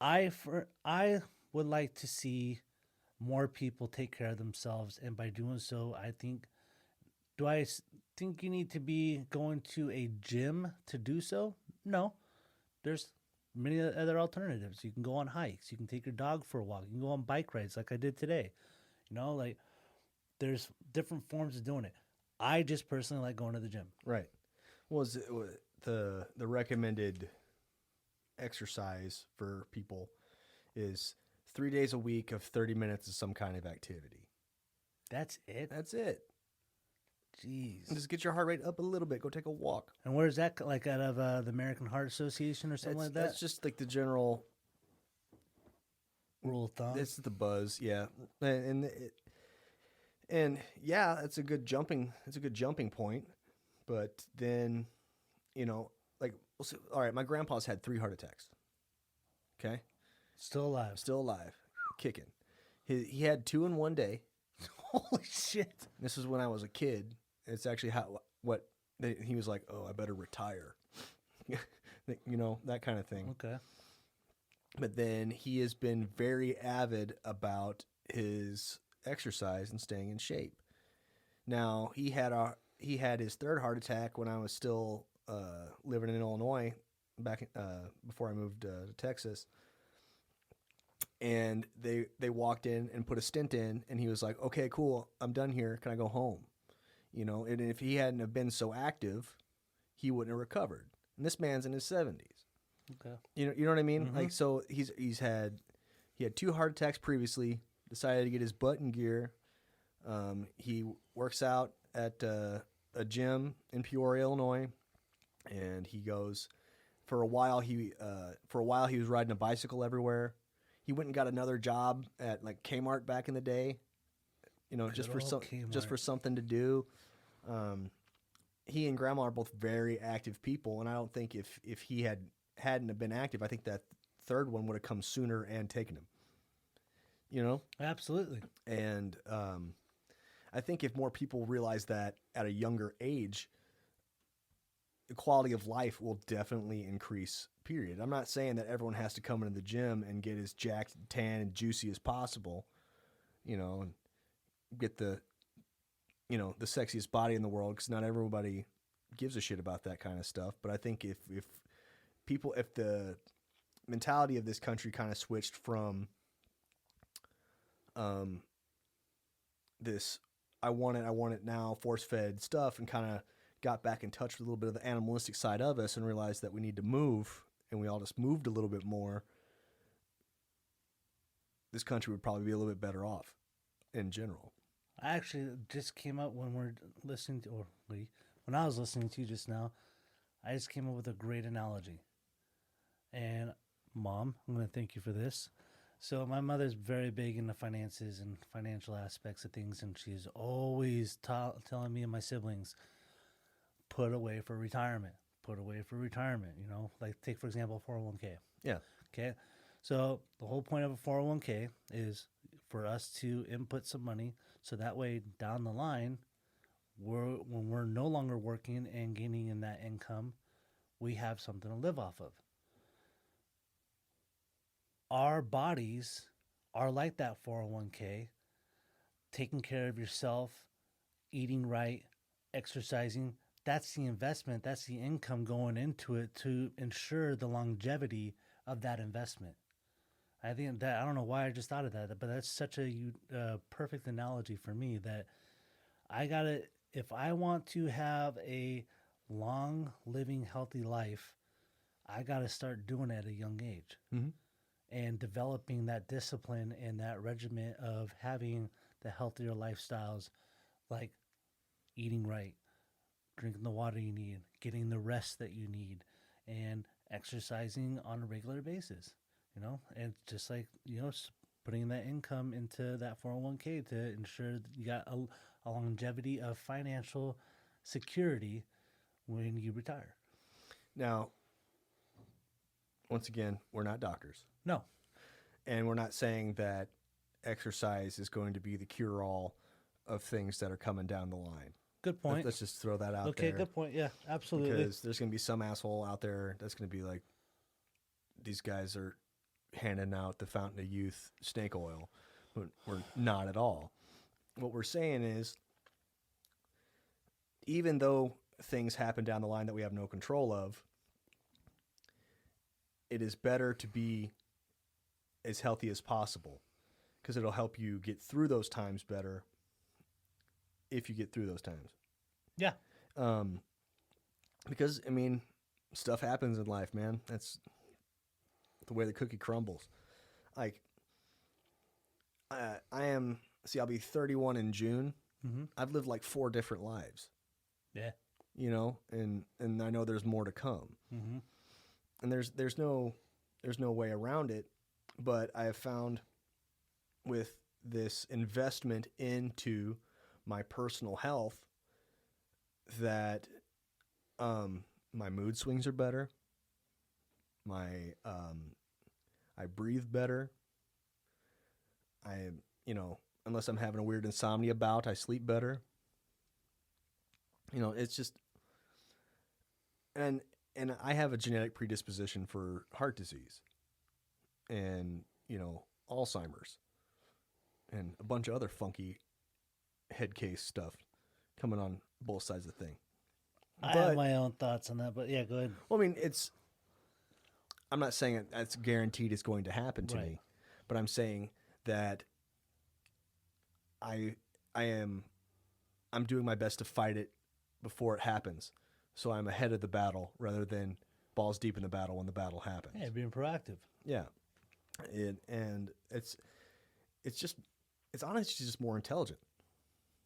I would like to see more people take care of themselves, and by doing so, I think, think you need to be going to a gym to do so? No. There's many other alternatives. You can go on hikes. You can take your dog for a walk. You can go on bike rides like I did today. You know, like, there's different forms of doing it. I just personally like going to the gym. Right. Was the recommended exercise for people is 3 days a week of 30 minutes of some kind of activity. That's it? That's it. Jeez. And just get your heart rate up a little bit. Go take a walk. And where's that, like out of the American Heart Association or something like that? That's just like the general rule of thumb. This is the buzz, yeah. And yeah, it's a good jumping point. But then, you know, like, we'll see, all right, my grandpa's had 3 heart attacks. Okay? Still alive. Kicking. He had 2 in one day. Holy shit. This is when I was a kid. It's actually he was like, oh, I better retire. You know, that kind of thing. Okay. But then he has been very avid about his exercise and staying in shape. Now, he had his 3rd heart attack when I was still living in Illinois back before I moved to Texas. And they walked in and put a stent in, and he was like, okay, cool, I'm done here. Can I go home? You know, and if he hadn't have been so active, he wouldn't have recovered. And this man's in his 70s. Okay. You know what I mean? Mm-hmm. Like, so he had 2 heart attacks previously, decided to get his butt in gear. He works out at a gym in Peoria, Illinois, and he goes for a while he was riding a bicycle everywhere. He went and got another job at like Kmart back in the day, you know, just for something to do. He and Grandma are both very active people, and I don't think if he hadn't have been active, I think that 3rd one would have come sooner and taken him. You know? Absolutely. And I think if more people realize that at a younger age, the quality of life will definitely increase, period. I'm not saying that everyone has to come into the gym and get as jacked, tan, and juicy as possible, you know, and get the the sexiest body in the world, because not everybody gives a shit about that kind of stuff. But I think if the mentality of this country kind of switched from this I want it now, force-fed stuff, and kind of got back in touch with a little bit of the animalistic side of us and realized that we need to move, and we all just moved a little bit more, this country would probably be a little bit better off in general. I actually just came up when we're listening to, when I was listening to you just now, I just came up with a great analogy. And Mom, I'm going to thank you for this. So my mother's very big into finances and financial aspects of things, and she's always telling me and my siblings, put away for retirement. Put away for retirement. Like take, for example, 401k. Yeah. Okay. So the whole point of a 401k is for us to input some money, so that way down the line, when we're no longer working and gaining in that income, we have something to live off of. Our bodies are like that 401k, taking care of yourself, eating right, exercising. That's the investment. That's the income going into it to ensure the longevity of that investment. I think that, I don't know why I just thought of that, but that's such a perfect analogy for me that if I want to have a long living, healthy life, I got to start doing it at a young age. Mm-hmm. And developing that discipline and that regimen of having the healthier lifestyles, like eating right, drinking the water you need, getting the rest that you need, and exercising on a regular basis, and just like, putting that income into that 401k to ensure that you got a longevity of financial security when you retire. Now, once again, we're not doctors. No. And we're not saying that exercise is going to be the cure-all of things that are coming down the line. Good point. Let's just throw that out there. Okay, good point. Yeah, absolutely. Because there's going to be some asshole out there that's going to be like, these guys are handing out the Fountain of Youth snake oil. We're not at all. What we're saying is, even though things happen down the line that we have no control of, it is better to be as healthy as possible, because it'll help you get through those times better if you get through those times. Yeah. Because, stuff happens in life, man. That's the way the cookie crumbles. Like, I'll be 31 in June. Mm-hmm. I've lived like 4 different lives. Yeah. And I know there's more to come. Mm-hmm. And there's no way around it. But I have found with this investment into my personal health that my mood swings are better. I breathe better. Unless I'm having a weird insomnia bout, I sleep better. It's just, and I have a genetic predisposition for heart disease and, Alzheimer's and a bunch of other funky head case stuff coming on both sides of the thing. I have my own thoughts on that, but yeah, go ahead. Well, I'm not saying that's guaranteed it's going to happen to me, but I'm saying that I'm doing my best to fight it before it happens. So I'm ahead of the battle rather than balls deep in the battle when the battle happens. Yeah, being proactive. Yeah. And it's honestly just more intelligent.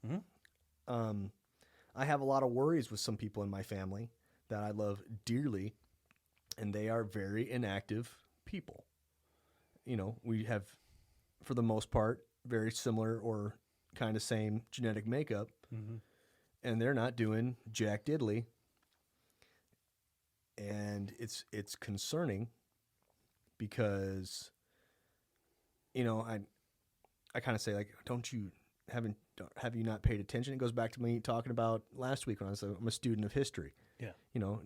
Mm-hmm. I have a lot of worries with some people in my family that I love dearly, and they are very inactive people. We have, for the most part, very similar or kind of same genetic makeup, mm-hmm. and they're not doing jack diddly. And it's concerning because, I kind of say, like, have you not paid attention? It goes back to me talking about last week when I'm a student of history. Yeah.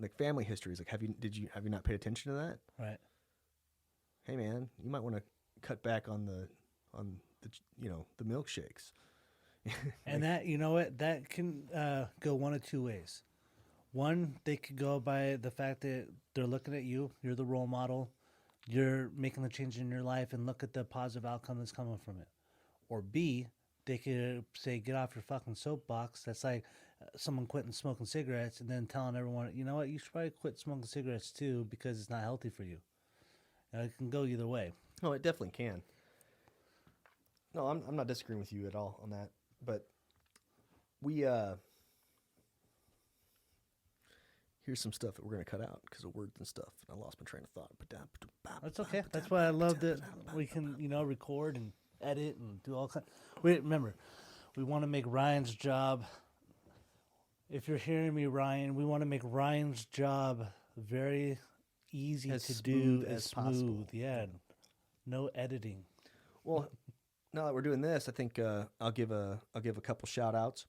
Like family history is like, have you not paid attention to that? Right. Hey man, you might want to cut back on the milkshakes. And that, you know what, that can go one of two ways. One, they could go by the fact that they're looking at you, you're the role model, you're making the change in your life, and look at the positive outcome that's coming from it. Or B, they could say, get off your fucking soapbox. That's like someone quitting smoking cigarettes and then telling everyone, you know what, you should probably quit smoking cigarettes too because it's not healthy for you. It can go either way. Oh, it definitely can. No, I'm not disagreeing with you at all on that. But we here's some stuff that we're gonna cut out because of words and stuff. And I lost my train of thought. That's okay. That's why I love that we can, record and edit and do all kinds. Remember, we want to make Ryan's job. If you're hearing me, Ryan, we want to make Ryan's job very easy As to smooth do, as possible. Yeah, no editing. Well, now that we're doing this, I think I'll give a couple shout outs.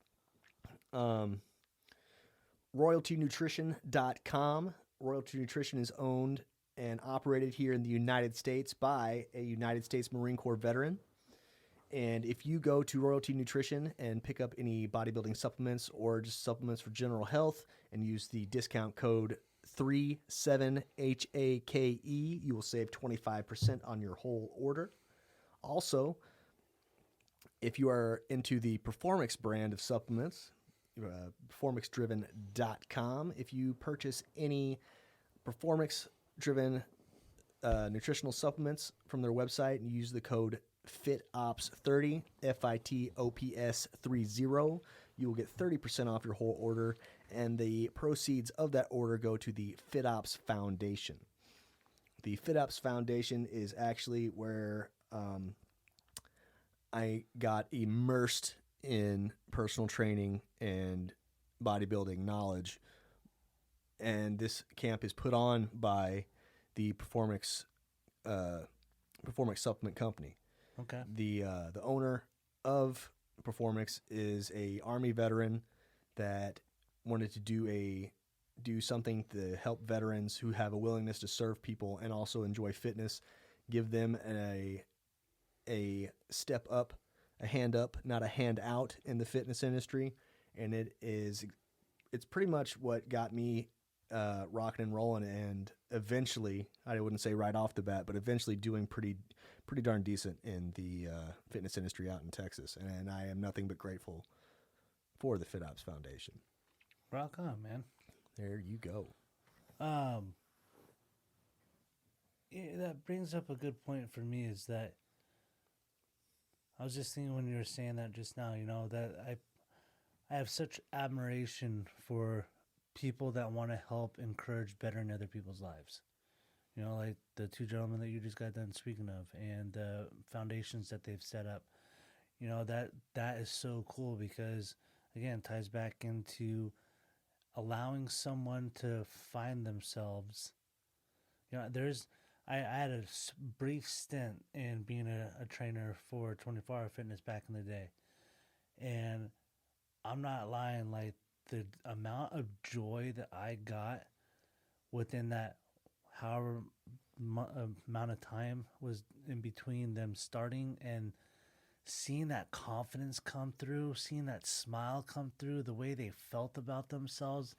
RoyaltyNutrition.com. Royalty Nutrition is owned and operated here in the United States by a United States Marine Corps veteran. And if you go to Royalty Nutrition and pick up any bodybuilding supplements or just supplements for general health and use the discount code 37HAKE, you will save 25% on your whole order. Also, if you are into the Performix brand of supplements, performixdriven.com, if you purchase any Performix-driven nutritional supplements from their website and use the code FITOPS30, FITOPS 30, you will get 30% off your whole order, and the proceeds of that order go to the FitOps Foundation. The FitOps Foundation is actually where I got immersed in personal training and bodybuilding knowledge, and this camp is put on by the Performix Supplement Company. Okay. The owner of Performix is a Army veteran that wanted to do something to help veterans who have a willingness to serve people and also enjoy fitness, give them a step up, a hand up, not a hand out in the fitness industry. And it's pretty much what got me rocking and rolling, and eventually, I wouldn't say right off the bat, but eventually doing pretty darn decent in the fitness industry out in Texas. And I am nothing but grateful for the FitOps Foundation. Rock on, man. There you go. Yeah, that brings up a good point for me, is that I was just thinking when you were saying that just now, that I have such admiration for people that want to help encourage bettering other people's lives. Like the two gentlemen that you just got done speaking of, and the foundations that they've set up. That is so cool because, again, it ties back into allowing someone to find themselves. I had a brief stint in being a trainer for 24-hour fitness back in the day. And I'm not lying, like the amount of joy that I got within that however amount of time was in between them starting and seeing that confidence come through, seeing that smile come through, the way they felt about themselves,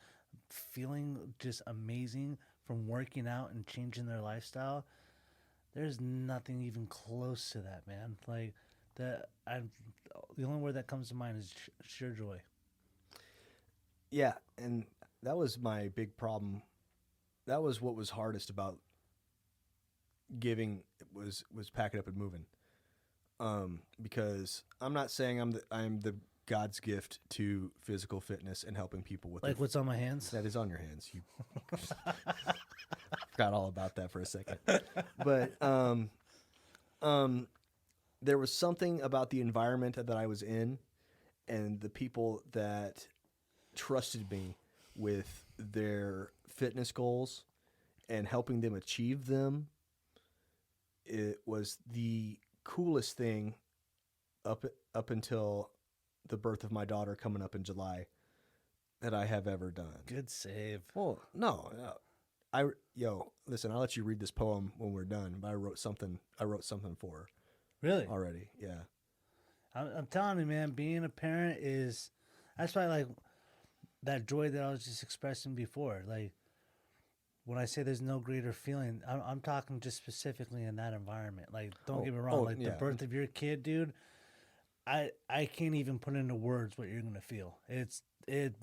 feeling just amazing from working out and changing their lifestyle. There's nothing even close to that, man. Like the only word that comes to mind is sheer joy. Yeah, and that was my big problem. That was what was hardest about giving, was packing up and moving. Because I'm not saying I'm the God's gift to physical fitness and helping people with like what's on my hands. That is on your hands. You forgot all about that for a second. But there was something about the environment that I was in and the people that trusted me with their fitness goals and helping them achieve them. It was the coolest thing up until the birth of my daughter coming up in July that I have ever done. Good save. Well, no. Listen, I'll let you read this poem when we're done, but I wrote something for her. Really? Already, yeah. I'm telling you, man, being a parent is that's why like that joy that I was just expressing before. Like when I say there's no greater feeling, I'm talking just specifically in that environment. Like, don't get me wrong, like the yeah. birth of your kid, dude. I can't even put into words what you're gonna feel. It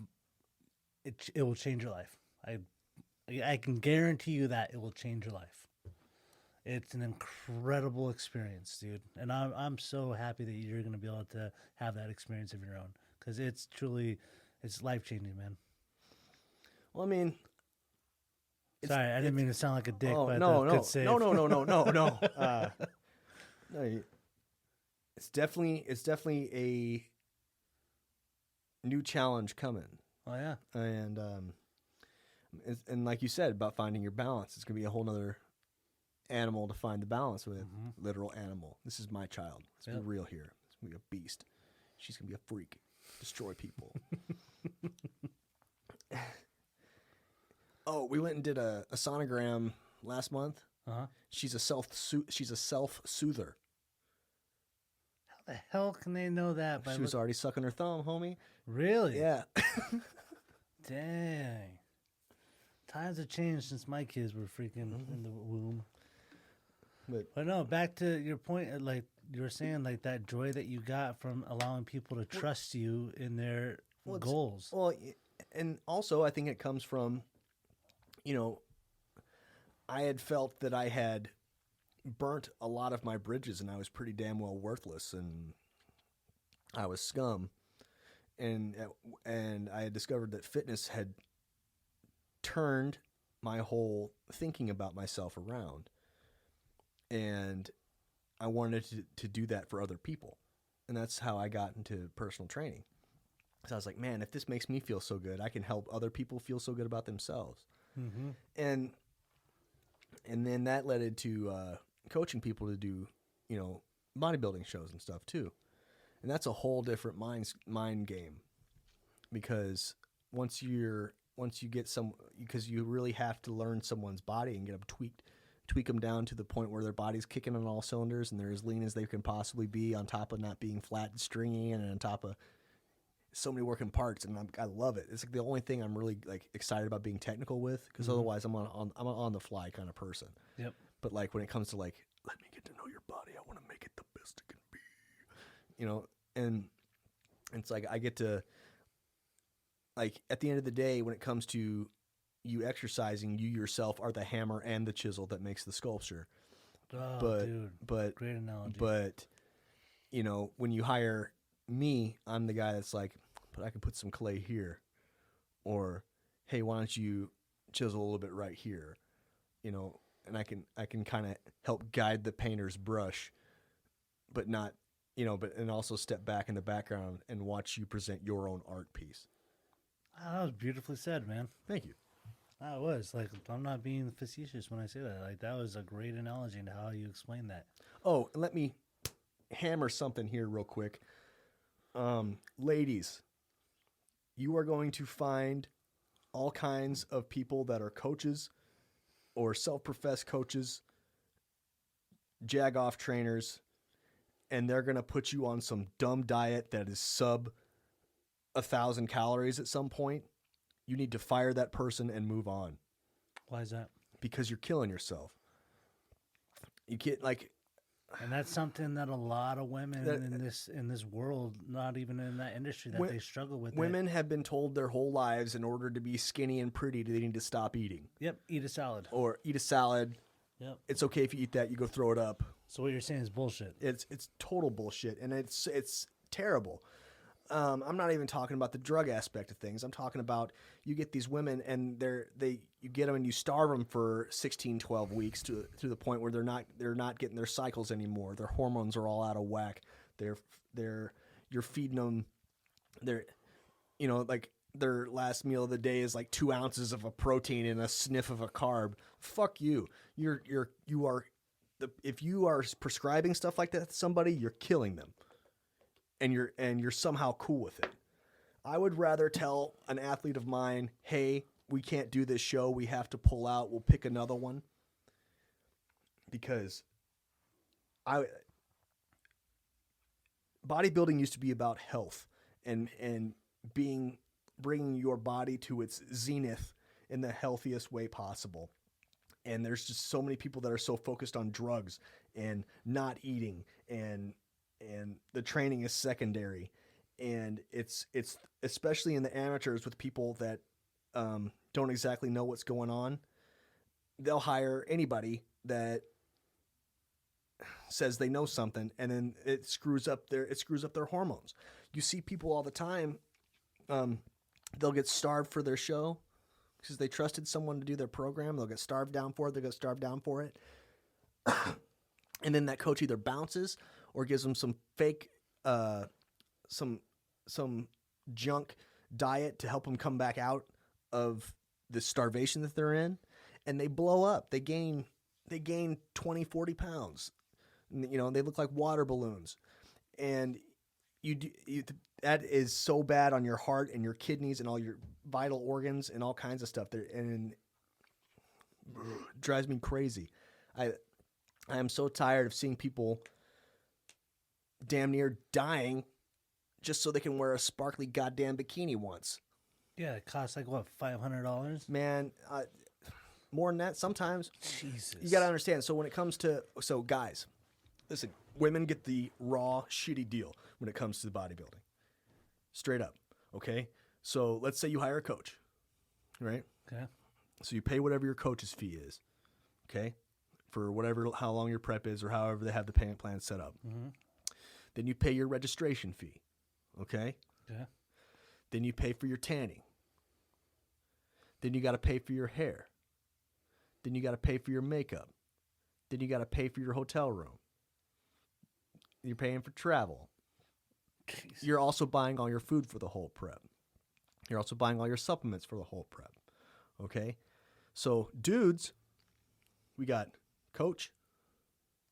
will change your life. I can guarantee you that it will change your life. It's an incredible experience, dude, and I'm so happy that you're gonna be able to have that experience of your own because it's life changing, man. Well, I mean, Sorry, I didn't mean to sound like a dick, but no, good save. no. No, it's definitely a new challenge coming, Oh yeah, and like you said about finding your balance, it's gonna be a whole nother animal to find the balance with. Literal animal. This is my child. Let's be real here. It's gonna be a beast. She's gonna be a freak, destroy people. Oh, we went and did a sonogram last month. She's a self-soother. How the hell can they know that? She was already sucking her thumb, homie. Really? Yeah. Dang. Times have changed since my kids were freaking in the womb. But no, back to your point, like you were saying, like that joy that you got from allowing people to trust you in their goals. Well, and also I think it comes from, I had felt that I had burnt a lot of my bridges and I was pretty damn well worthless and I was scum. And I had discovered that fitness had turned my whole thinking about myself around. And I wanted to do that for other people. And that's how I got into personal training. So I was like, man, if this makes me feel so good, I can help other people feel so good about themselves. Mm-hmm. And then that led into coaching people to do, bodybuilding shows and stuff too. And that's a whole different mind game, because once you get because you really have to learn someone's body and get them tweak them down to the point where their body's kicking on all cylinders and they're as lean as they can possibly be, on top of not being flat and stringy, and on top of so many working parts. And I love it. It's like the only thing I'm really like excited about being technical with, because otherwise I'm on the fly kind of person. Yep. But like when it comes to like, let me get to know your body, I want to make it the best it can be, and it's like I get to, like, at the end of the day, when it comes to you exercising, you yourself are the hammer and the chisel that makes the sculpture. Oh, dude. Great analogy. But, when you hire me, I'm the guy that's like, but I can put some clay here, or, hey, why don't you chisel a little bit right here, and I can kind of help guide the painter's brush, but not, and also step back in the background and watch you present your own art piece. Oh, that was beautifully said, man. Thank you. That was like, I'm not being facetious when I say that. Like, that was a great analogy into how you explained that. Oh, and let me hammer something here real quick. Ladies, you are going to find all kinds of people that are coaches or self-professed coaches, jag-off trainers, and they're going to put you on some dumb diet that is sub 1,000 calories at some point. You need to fire that person and move on. Why is that? Because you're killing yourself. You can't, like... And that's something that a lot of women in this world, not even in that industry, that they struggle with. Women have been told their whole lives, in order to be skinny and pretty, they need to stop eating. Yep, eat a salad. Or eat a salad. Yep. It's okay if you eat that, you go throw it up. So what you're saying is bullshit. It's total bullshit, and it's terrible. I'm not even talking about the drug aspect of things. I'm talking about, you get these women and you get them and you starve them for 16, 12 weeks to the point where they're not getting their cycles anymore. Their hormones are all out of whack. You're feeding them, like their last meal of the day is like 2 ounces of a protein and a sniff of a carb. Fuck you. If you are prescribing stuff like that to somebody, you're killing them. And you're somehow cool with it. I would rather tell an athlete of mine, hey, we can't do this show. We have to pull out. We'll pick another one. Because bodybuilding used to be about health and bringing your body to its zenith in the healthiest way possible. And there's just so many people that are so focused on drugs and not eating, and the training is secondary. And it's especially in the amateurs with people that don't exactly know what's going on. They'll hire anybody that says they know something, and then it screws up their hormones. You see people all the time. They'll get starved for their show because they trusted someone to do their program. They'll get starved down for it. They get starved down for it. And then that coach either bounces or gives them some fake, some junk diet to help them come back out of the starvation that they're in. And they blow up. They gain 20, 40 pounds. You know, they look like water balloons. And that is so bad on your heart and your kidneys and all your vital organs and all kinds of stuff there, and it drives me crazy. I am so tired of seeing people damn near dying just so they can wear a sparkly goddamn bikini once. Yeah, it costs like what, $500? Man, more than that sometimes. Jesus. You got to understand. So when it comes to guys, listen, women get the raw shitty deal when it comes to the bodybuilding. Straight up. Okay? So let's say you hire a coach, right? Okay. So you pay whatever your coach's fee is, okay, for how long your prep is or however they have the payment plan set up. Mm-hmm. Then you pay your registration fee, okay? Okay. Then you pay for your tanning. Then you got to pay for your hair. Then you got to pay for your makeup. Then you got to pay for your hotel room. You're paying for travel. Jeez. You're also buying all your food for the whole prep. You're also buying all your supplements for the whole prep. Okay? So, dudes, we got coach,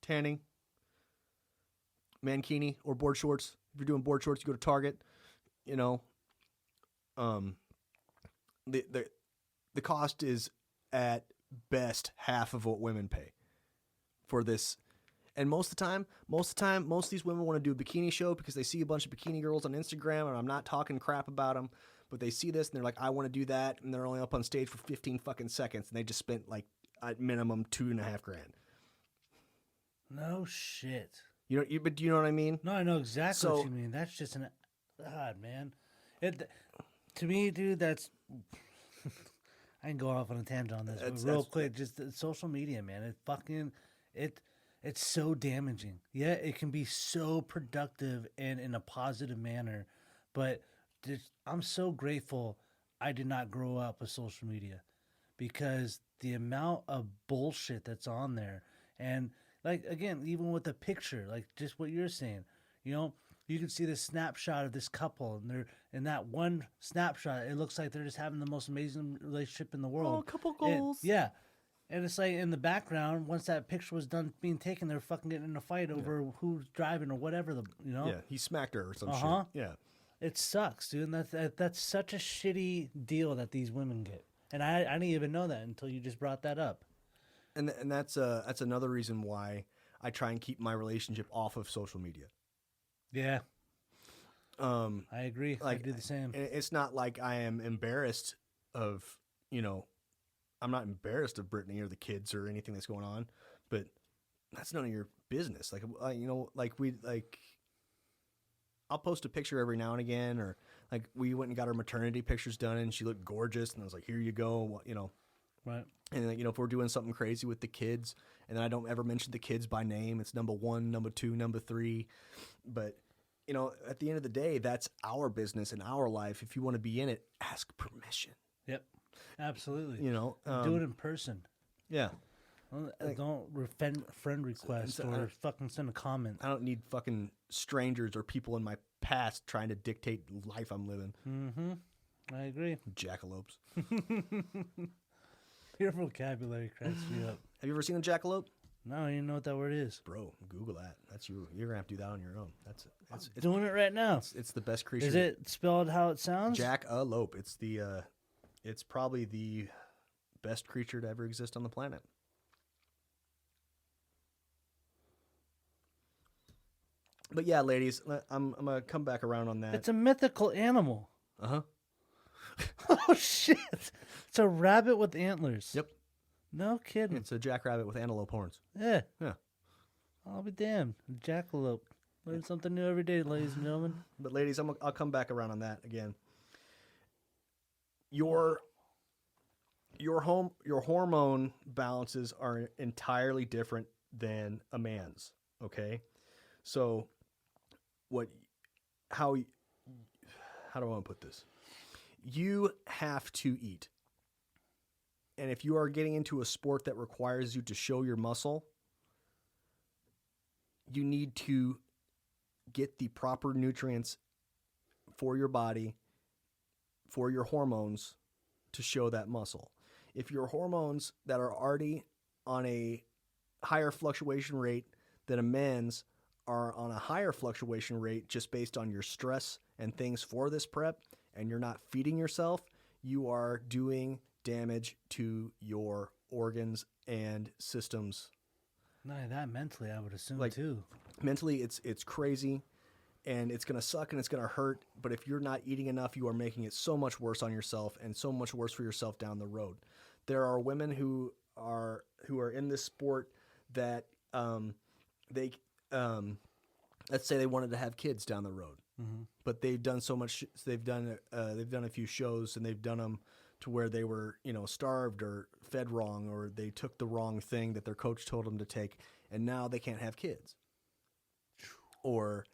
tanning, mankini or board shorts. If you're doing board shorts, you go to Target. You know, the cost is at best half of what women pay for this. And most of the time, most of these women want to do a bikini show because they see a bunch of bikini girls on Instagram, and I'm not talking crap about them, but they see this and they're like, I want to do that, and they're only up on stage for 15 fucking seconds, and they just spent like at minimum $2,500. No shit. But do you know what I mean? No, I know exactly what you mean. That's just God, man. To me, dude, that's. I can go off on a tangent on this, but real quick, just social media, man. It's so damaging. Yeah, it can be so productive and in a positive manner, but I'm so grateful I did not grow up with social media, because the amount of bullshit that's on there, and like, again, even with the picture, like just what you're saying, you know, you can see this snapshot of this couple, and they're in that one snapshot, it looks like they're just having the most amazing relationship in the world. Oh, a couple goals. Yeah. And it's like in the background, once that picture was done being taken, they're fucking getting in a fight over who's driving or whatever, Yeah, he smacked her or some Uh-huh. shit. Yeah. It sucks, dude. And that's such a shitty deal that these women get. And I didn't even know that until you just brought that up. And that's another reason why I try and keep my relationship off of social media. Yeah. I agree. Like, I do the same. It's not like I am embarrassed of, I'm not embarrassed of Brittany or the kids or anything that's going on, but that's none of your business. Like, I'll post a picture every now and again, or like we went and got our maternity pictures done and she looked gorgeous, and I was like, here you go, Right. And like, if we're doing something crazy with the kids, and then I don't ever mention the kids by name, it's number 1, number 2, number 3. But, at the end of the day, that's our business and our life. If you want to be in it, ask permission. Yep. Absolutely. Do do it in person. Yeah. Don't friend request or fucking send a comment. I don't need fucking strangers or people in my past trying to dictate life I'm living. Mm-hmm. I agree. Jackalopes. Your vocabulary cracks me up. Have you ever seen a jackalope? No, I don't even know what that word is. Bro, Google that. That's you. You're gonna have to do that on your own. It's doing it right now. It's the best creature. Is it spelled how it sounds? Jackalope. It's probably the best creature to ever exist on the planet. But yeah, ladies, I'm gonna come back around on that. It's a mythical animal. Uh-huh. Oh shit! It's a rabbit with antlers. Yep. No kidding. It's a jackrabbit with antelope horns. Yeah. Yeah. I'll be damned. Jackalope. Learn something new every day, ladies and gentlemen. But ladies, I'll come back around on that again. Your hormone balances are entirely different than a man's. Okay, so how do I want to put this? You have to eat, and if you are getting into a sport that requires you to show your muscle, you need to get the proper nutrients for your body, for your hormones to show that muscle. If your hormones that are already on a higher fluctuation rate than a man's are on a higher fluctuation rate just based on your stress and things for this prep, and you're not feeding yourself, you are doing damage to your organs and systems. Not only that, mentally, I would assume Like- too. Mentally, it's crazy, and it's going to suck and it's going to hurt, but if you're not eating enough, you are making it so much worse on yourself and so much worse for yourself down the road. There are women who are in this sport that they let's say they wanted to have kids down the road, but they've done so much. They've done a few shows, and they've done them to where they were starved or fed wrong, or they took the wrong thing that their coach told them to take, and now they can't have kids. Or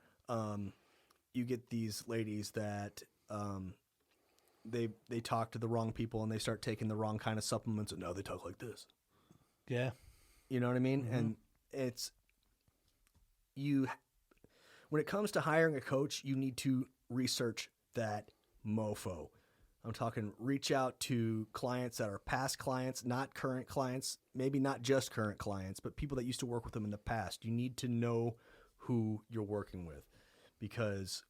you get these ladies that they talk to the wrong people and they start taking the wrong kind of supplements, and now they talk like this. Yeah. You know what I mean? And when it comes to hiring a coach, you need to research that mofo. I'm talking reach out to clients that are past clients, not current clients, maybe not just current clients, but people that used to work with them in the past. You need to know who you're working with, because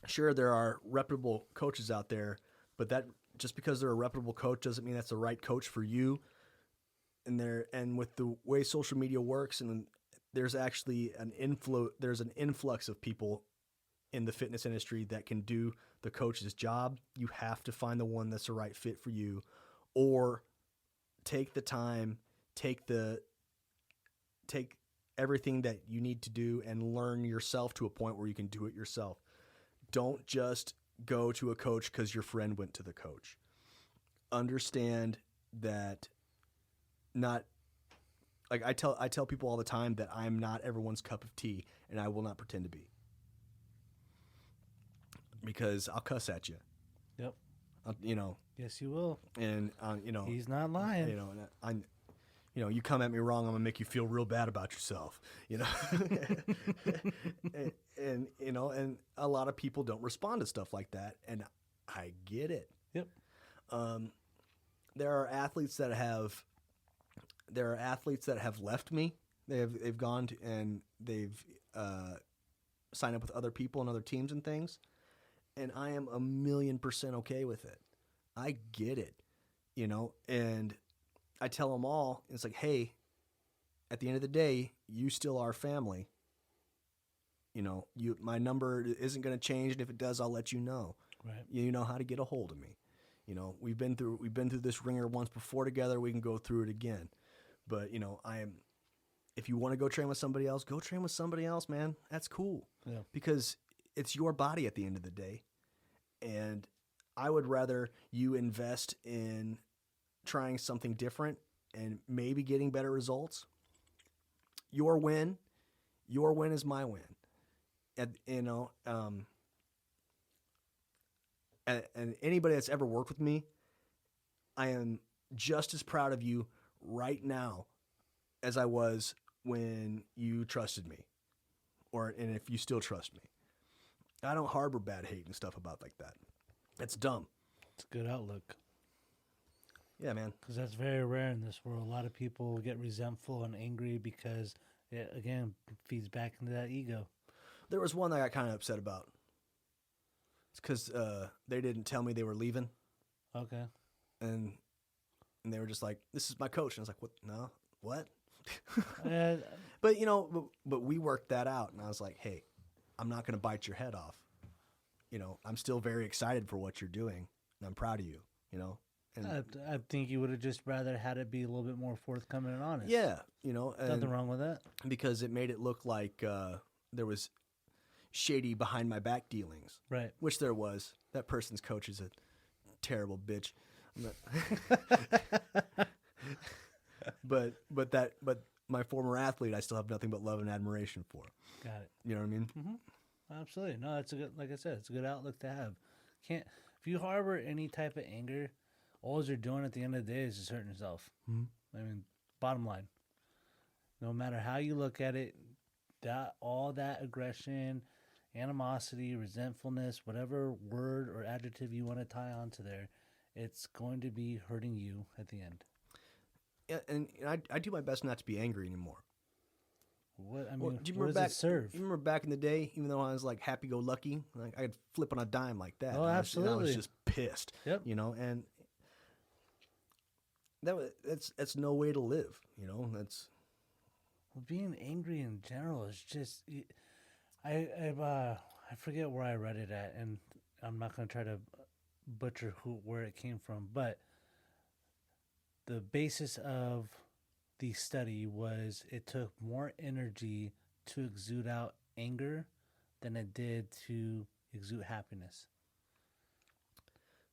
sure, there are reputable coaches out there, but that just because they're a reputable coach doesn't mean that's the right coach for you. And with the way social media works, and there's actually there's an influx of people in the fitness industry that can do the coach's job. You have to find the one that's the right fit for you, or take the time, take everything that you need to do and learn yourself to a point where you can do it yourself. Don't just go to a coach because your friend went to the coach. Understand that I tell people all the time that I'm not everyone's cup of tea, and I will not pretend to be. Because I'll cuss at you. Yep. Yes, you will. And He's not lying. And you come at me wrong, I'm gonna make you feel real bad about yourself. And a lot of people don't respond to stuff like that, and I get it. Yep. There are athletes that have left me. They've gone to, and they've signed up with other people and other teams and things, and I am 1,000,000% okay with it. I get it, and I tell them all, it's like, hey, at the end of the day, you still are family. My number isn't going to change, and if it does, I'll let you know. Right. You know how to get a hold of me. We've been through this ringer once before together. We can go through it again. But if you want to go train with somebody else, go train with somebody else, man. That's cool. Yeah. Because it's your body at the end of the day, and I would rather you invest in trying something different and maybe getting better results. Your win is my win. And anybody that's ever worked with me, I am just as proud of you right now as I was when you trusted me, and if you still trust me. I don't harbor bad hate and stuff about like that. That's dumb. It's a good outlook. Yeah, man. Because that's very rare in this world. A lot of people get resentful and angry because it, again, feeds back into that ego. There was one that I got kind of upset about. It's because they didn't tell me they were leaving. Okay. And they were just like, this is my coach. And I was like, what? No, what? Uh, But you know, but we worked that out, and I was like, hey, I'm not going to bite your head off. You know, I'm still very excited for what you're doing, and I'm proud of you. You know, and I think you would have just rather had it be a little bit more forthcoming and honest. yeah, you know, and Nothing wrong with that. because it made it look like there was shady behind my back dealings, Right. which there was. That person's coach is a terrible bitch. I'm not- but my former athlete, I still have nothing but love and admiration for. Got it. You know what I mean? Absolutely. No, that's a good, like I said, it's a good outlook to have. Can't, if you harbor any type of anger, all you're doing at the end of the day is just hurting yourself. I mean, bottom line, no matter how you look at it, that all that aggression, animosity, resentfulness, whatever word or adjective you want to tie onto there, it's going to be hurting you at the end. Yeah, and I do my best not to be angry anymore. What I mean, Well, do you what remember does back? it serve? You remember back in the day, even though I was like happy-go-lucky, like I'd flip on a dime like that. Oh, and I was absolutely. just pissed. Yep. You know, and that's no way to live. You know, that's Well, being angry in general is just. I forget where I read it at, and I'm not going to try to butcher where it came from, but the basis of the study was it took more energy to exude out anger than it did to exude happiness.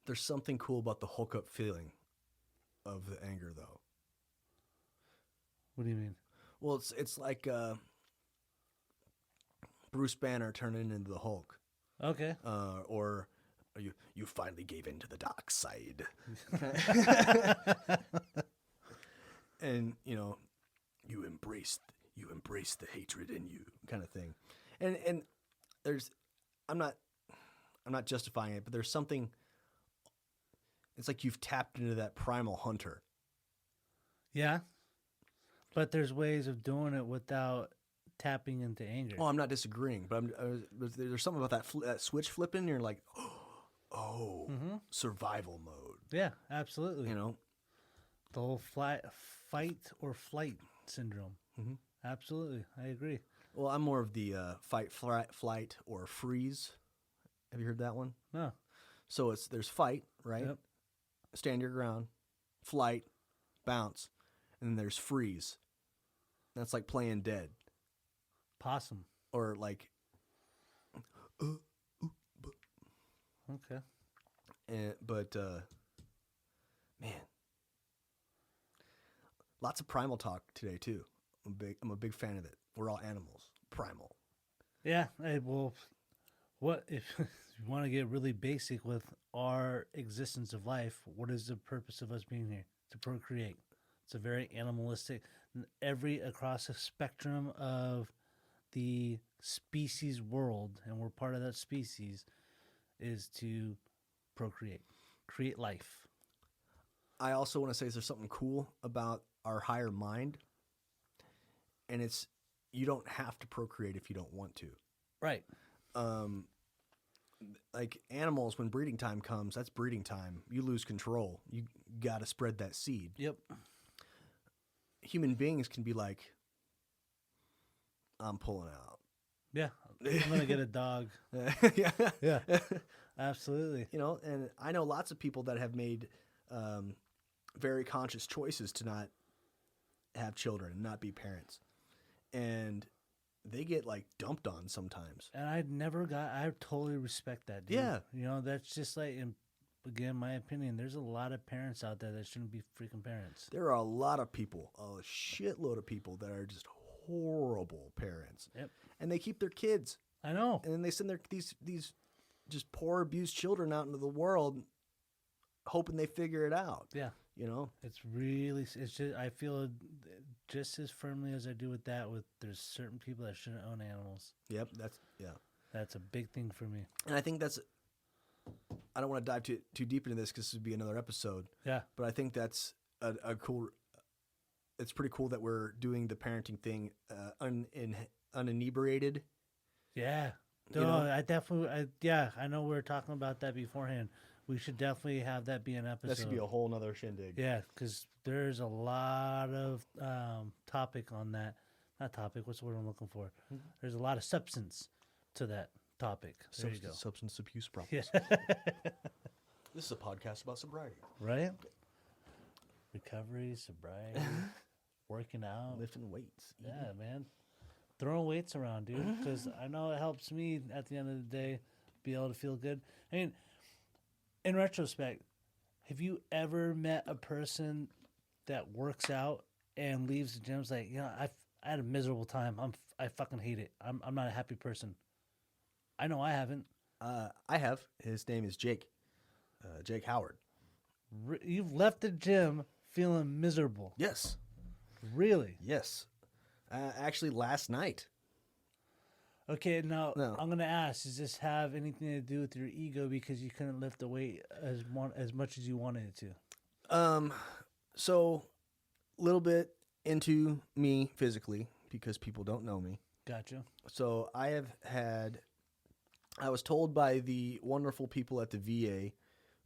there's something cool about the hookup feeling of the anger, though. What do you mean? Well, it's like Bruce Banner turning into the Hulk, Okay. or you finally gave in to the dark side, and you know you embraced the hatred in you, kind of thing, and there's I'm not justifying it, but there's something. It's like you've tapped into that primal hunter. Yeah. But there's ways of doing it without tapping into anger. Oh, I'm not disagreeing, but there's something about that switch flipping. You're like, oh, survival mode. Yeah, absolutely. You know, The whole fight or flight syndrome. Absolutely, I agree. well, I'm more of the fight, flight, or freeze. Have you heard that one? No. So there's fight, right? Yep. Stand your ground, flight, bounce, and then there's freeze. That's like playing dead, Possum. or like, Okay. but man, lots of primal talk today too. I'm a big fan of it. We're all animals, primal. Yeah. Well, what if you want to get really basic with our existence of life? What is the purpose of us being here? To procreate. It's a very animalistic. Across a spectrum of the species world, and we're part of that species, is to procreate, create life. I also want to say there's something cool about our higher mind, and it's you don't have to procreate if you don't want to. Right. Like animals, when breeding time comes, that's breeding time. You lose control. You got to spread that seed. Yep. Human beings can be like, I'm pulling out. Yeah. I'm gonna get a dog. Yeah. Yeah. Absolutely. You know, and I know lots of people that have made very conscious choices to not have children and not be parents. And they get like dumped on sometimes. And I totally respect that, dude. Yeah. You know, that's just like, again, my opinion, there's a lot of parents out there that shouldn't be freaking parents. There are a lot of people, a shitload of people that are just horrible parents. Yep. And they keep their kids. I know. And then they send these just poor abused children out into the world hoping they figure it out. Yeah. You know? It's just, I feel just as firmly as I do with there's certain people that shouldn't own animals. Yep, That's a big thing for me. And I think that's, I don't want to dive too deep into this because this would be another episode. Yeah. But I think that's a cool, it's pretty cool that we're doing the parenting thing uninebriated. Yeah. You No, know? I know we were talking about that beforehand. We should definitely have that be an episode. That should be a whole nother shindig. Yeah, because there's a lot of topic on that. Not topic. What's the word I'm looking for? There's a lot of substance to that topic. There you go. Substance abuse problems. Yeah. This is a podcast about sobriety. Right? Recovery, sobriety, working out. Lifting weights. Yeah, man. Throwing weights around, dude. Because I know it helps me at the end of the day be able to feel good. I mean, in retrospect, have you ever met a person that works out and leaves the gym's like, I had a miserable time. I fucking hate it. I'm not a happy person. I know I haven't. I have. His name is Jake. Jake Howard. You've left the gym feeling miserable. Yes. Really? Yes. Actually, last night. Okay, now No. I'm gonna ask: does this have anything to do with your ego because you couldn't lift the weight as much as you wanted it to? So, a little bit into me physically because people don't know me. Gotcha. So I was told by the wonderful people at the VA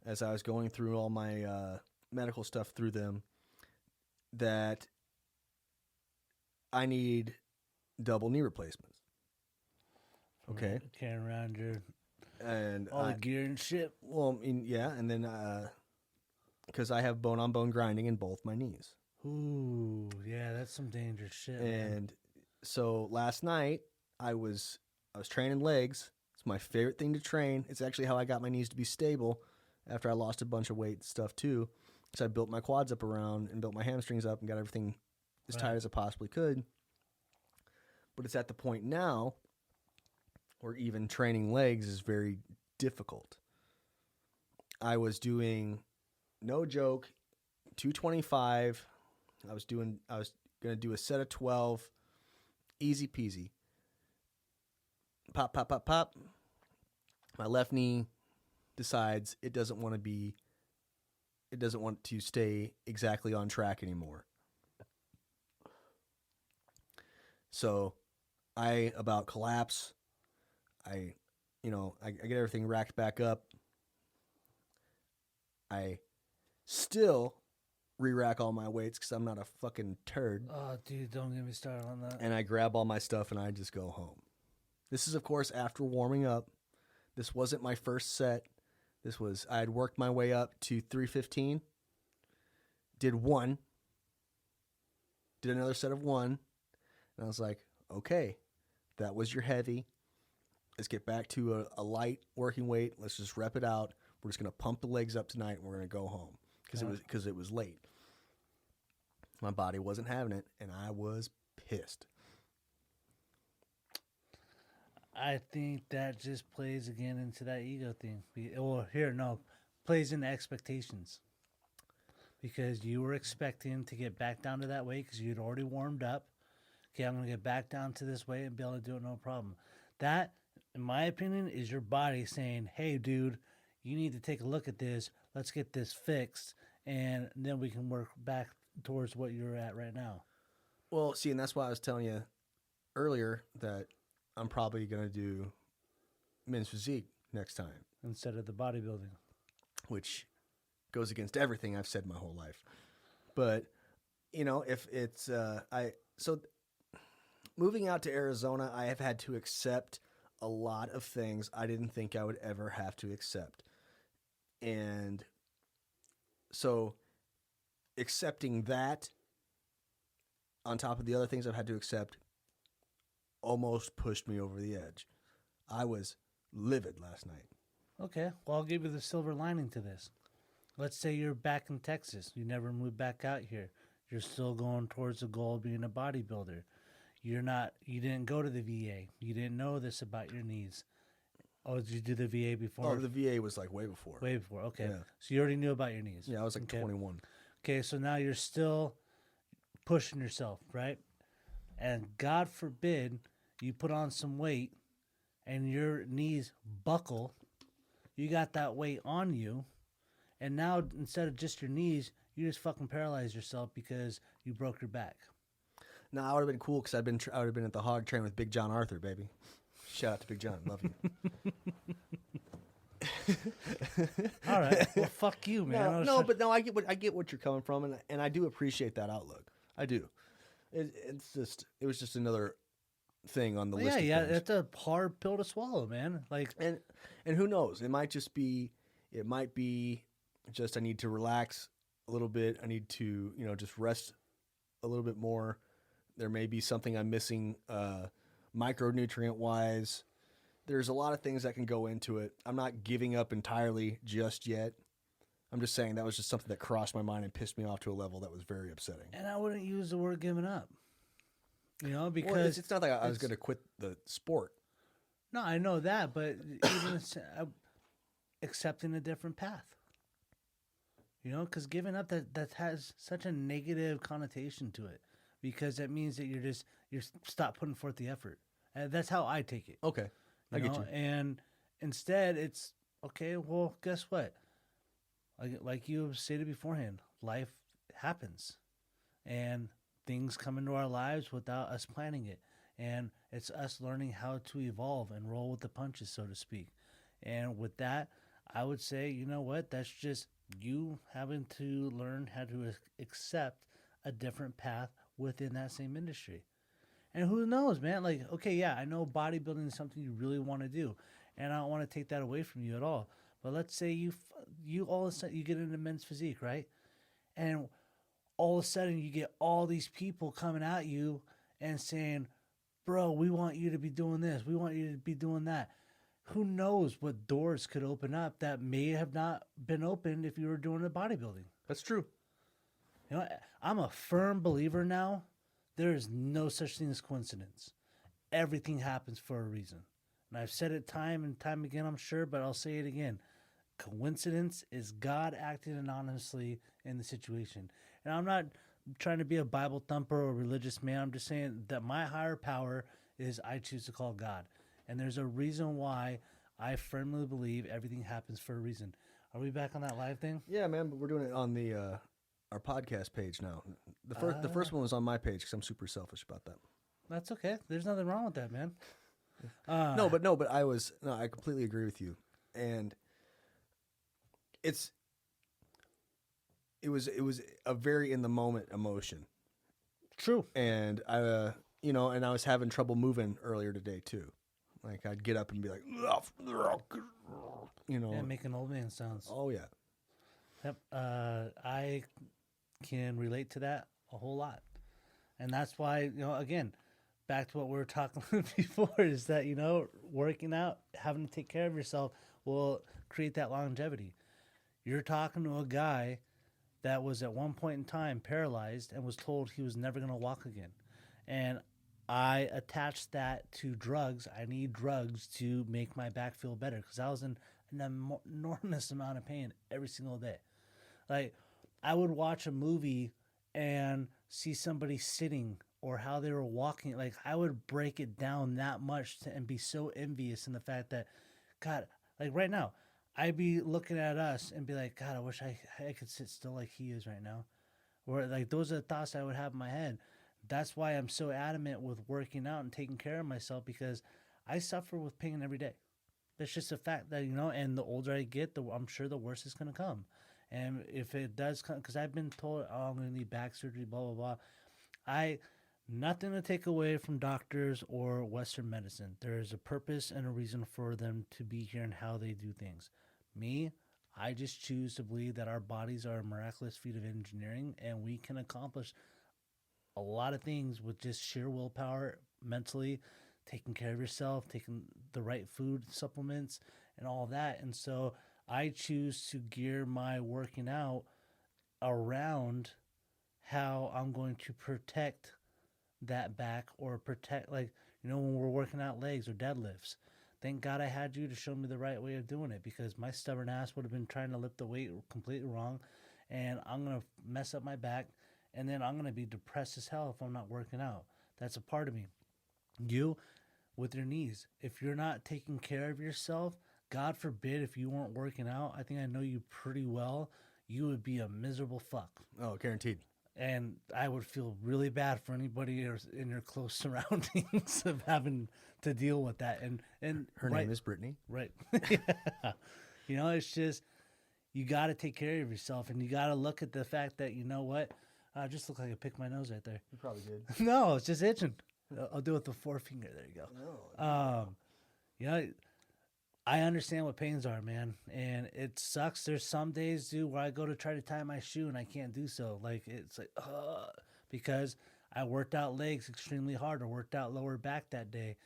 as I was going through all my medical stuff through them that I need double knee replacements. Okay. Carrying around your And all the gear and shit. well, I mean, yeah, and then because I have bone-on-bone grinding in both my knees. Ooh, yeah, that's some dangerous shit. Man. And so last night I was training legs. It's my favorite thing to train. It's actually how I got my knees to be stable after I lost a bunch of weight and stuff too. So I built my quads up around and built my hamstrings up and got everything as tight as I possibly could. But it's at the point now where even training legs is very difficult. I was doing, no joke, 225. I was going to do a set of 12, easy peasy. Pop, pop, pop, pop. My left knee decides it doesn't want to stay exactly on track anymore. So I about collapse. I get everything racked back up. I still re-rack all my weights because I'm not a fucking turd. Oh, dude, don't get me started on that. And I grab all my stuff and I just go home. This is, of course, after warming up. This wasn't my first set. I had worked my way up to 315. Did one. Did another set of one. And I was like, okay, that was your heavy. Let's get back to a light working weight. Let's just rep it out. We're just going to pump the legs up tonight and we're going to go home because it was late. My body wasn't having it and I was pissed. I think that just plays again into that ego thing. Plays into expectations. Because you were expecting to get back down to that weight because you'd already warmed up. Okay, I'm going to get back down to this weight and be able to do it no problem. That, in my opinion, is your body saying, hey, dude, you need to take a look at this. Let's get this fixed. And then we can work back towards what you're at right now. Well, see, and that's why I was telling you earlier that I'm probably going to do men's physique next time. Instead of the bodybuilding. Which goes against everything I've said my whole life. But, if it's, moving out to Arizona, I have had to accept a lot of things I didn't think I would ever have to accept. And so accepting that on top of the other things I've had to accept almost pushed me over the edge. I was livid last night. Okay, well, I'll give you the silver lining to this. Let's say you're back in Texas. You never moved back out here. You're still going towards the goal of being a bodybuilder. You didn't go to the VA. You didn't know this about your knees. Oh, did you do the VA before? Oh, the VA was like way before. Way before, okay. Yeah. So you already knew about your knees. Yeah, I was like 21. Okay, so now you're still pushing yourself, right? And God forbid you put on some weight and your knees buckle. You got that weight on you. And now instead of just your knees, you just fucking paralyze yourself because you broke your back. No, I would have been cool because I would have been at the hog train with Big John Arthur, baby. Shout out to Big John. Love you. All right. Well, fuck you, man. I get what you're coming from, and I do appreciate that outlook. I do. It was just another thing on the list. Yeah, of things. it's a hard pill to swallow, man. Like, and who knows? It might be just I need to relax a little bit. I need to just rest a little bit more. There may be something I'm missing, micronutrient wise. There's a lot of things that can go into it. I'm not giving up entirely just yet. I'm just saying that was just something that crossed my mind and pissed me off to a level that was very upsetting. and I wouldn't use the word giving up. Because Well, it's not like I was going to quit the sport. No, I know that, but even accepting a different path. Because giving up that has such a negative connotation to it, because that means that you're stop putting forth the effort. That's how I take it. Okay, I get you. And instead, it's okay. Well, guess what? Like you stated beforehand, life happens, and things come into our lives without us planning it, and it's us learning how to evolve and roll with the punches, so to speak. And with that, I would say, you know what? That's just you having to learn how to accept a different path within that same industry. And who knows, man? Like, okay, yeah, I know bodybuilding is something you really want to do, and I don't want to take that away from you at all. But let's say you all of a sudden you get into men's physique, right? And all of a sudden you get all these people coming at you and saying, "Bro, we want you to be doing this. We want you to be doing that." Who knows what doors could open up that may have not been opened if you were doing the bodybuilding. That's true. I'm a firm believer now. There is no such thing as coincidence. Everything happens for a reason. And I've said it time and time again, I'm sure, but I'll say it again. Coincidence is God acting anonymously in the situation. And I'm not trying to be a Bible thumper or religious man. I'm just saying that my higher power is I choose to call God. And there's a reason why I firmly believe everything happens for a reason. Are we back on that live thing? Yeah, man, but we're doing it on the our podcast page now. The first one was on my page because I'm super selfish about that. That's okay. There's nothing wrong with that, man. No, but I completely agree with you. And it was a very in the moment emotion. True. And I was having trouble moving earlier today too. Like I'd get up and be like, Yeah, making old man sounds. Oh yeah. Yep. I can relate to that a whole lot. And that's why, again, back to what we were talking before is that, working out, having to take care of yourself will create that longevity. You're talking to a guy that was at one point in time paralyzed and was told he was never going to walk again. And I attached that to drugs. I need drugs to make my back feel better because I was in an enormous amount of pain every single day. Like, I would watch a movie and see somebody sitting or how they were walking. Like, I would break it down that much and be so envious in the fact that, God, like right now, I'd be looking at us and be like, God, I wish I could sit still like he is right now. Or like those are the thoughts I would have in my head. That's why I'm so adamant with working out and taking care of myself because I suffer with pain every day. That's just a fact that, and the older I get, I'm sure the worse it's going to come. And if it does come, because I've been told, I'm going to need back surgery, blah, blah, blah. Nothing to take away from doctors or Western medicine. There is a purpose and a reason for them to be here and how they do things. Me, I just choose to believe that our bodies are a miraculous feat of engineering and we can accomplish a lot of things with just sheer willpower, mentally, taking care of yourself, taking the right food, supplements, and all that. And so I choose to gear my working out around how I'm going to protect that back or protect, like, when we're working out legs or deadlifts. Thank God I had you to show me the right way of doing it because my stubborn ass would have been trying to lift the weight completely wrong. And I'm going to mess up my back. And then I'm going to be depressed as hell if I'm not working out. That's a part of me. You, with your knees, if you're not taking care of yourself, God forbid if you weren't working out, I think I know you pretty well, you would be a miserable fuck. Oh, guaranteed. And I would feel really bad for anybody in your close surroundings of having to deal with that. And her name is Brittany. Right. Yeah. You know, it's just you got to take care of yourself, and you got to look at the fact that, you know what, I just look like I picked my nose right there. You probably did. No, it's just itching. I'll do it with the forefinger. There you go. You know, I understand what pains are, man, and it sucks. There's some days, dude, where I go to try to tie my shoe and I can't do so. Like, it's like, because I worked out legs extremely hard or worked out lower back that day,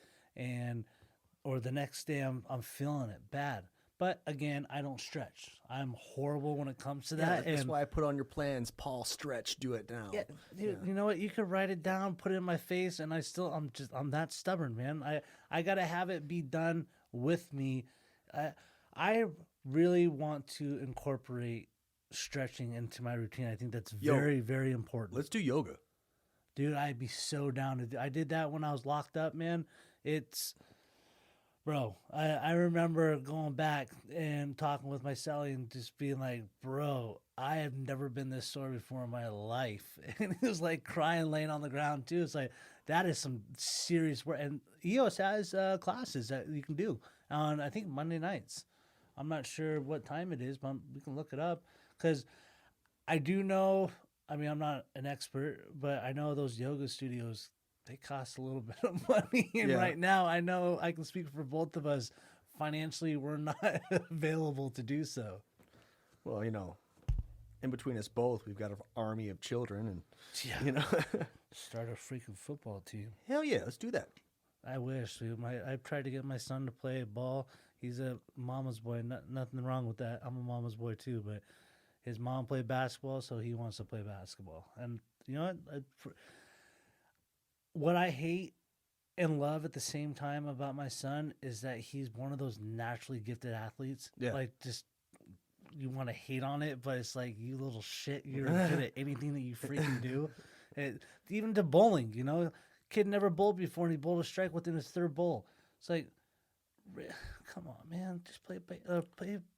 or the next day I'm feeling it bad. But again, I don't stretch. I'm horrible when it comes to that. That's and why I put on your plans, Paul, stretch, do it now. yeah, dude, you know what? You could write it down, put it in my face, and I'm that stubborn, man. I gotta have it be done with me. I really want to incorporate stretching into my routine. I think that's very, very important. Let's do yoga. Dude, I'd be so down to do. I did that when I was locked up, man. Bro, I remember going back and talking with my cellie and just being like, bro, I have never been this sore before in my life. And he was like crying, laying on the ground too. It's like, that is some serious work. And EOS has classes that you can do on, I think, Monday nights. I'm not sure what time it is, but we can look it up. Because I do know, I mean, I'm not an expert, but I know those yoga studios, they cost a little bit of money. And right now, I know I can speak for both of us. Financially, we're not available to do so. Well, you know, in between us both, we've got an army of children, and you know, start a freaking football team. Hell yeah, let's do that. I wish, dude. I've tried to get my son to play ball. He's a mama's boy. Nothing wrong with that. I'm a mama's boy too, but his mom played basketball, so he wants to play basketball. And you know what I hate and love at the same time about my son is that he's one of those naturally gifted athletes. Yeah. Like, just, you want to hate on it, but it's like, you little shit, you're good at anything that you freaking do. Even to bowling, you know, kid never bowled before and he bowled a strike within his third bowl. It's like, come on, man, just play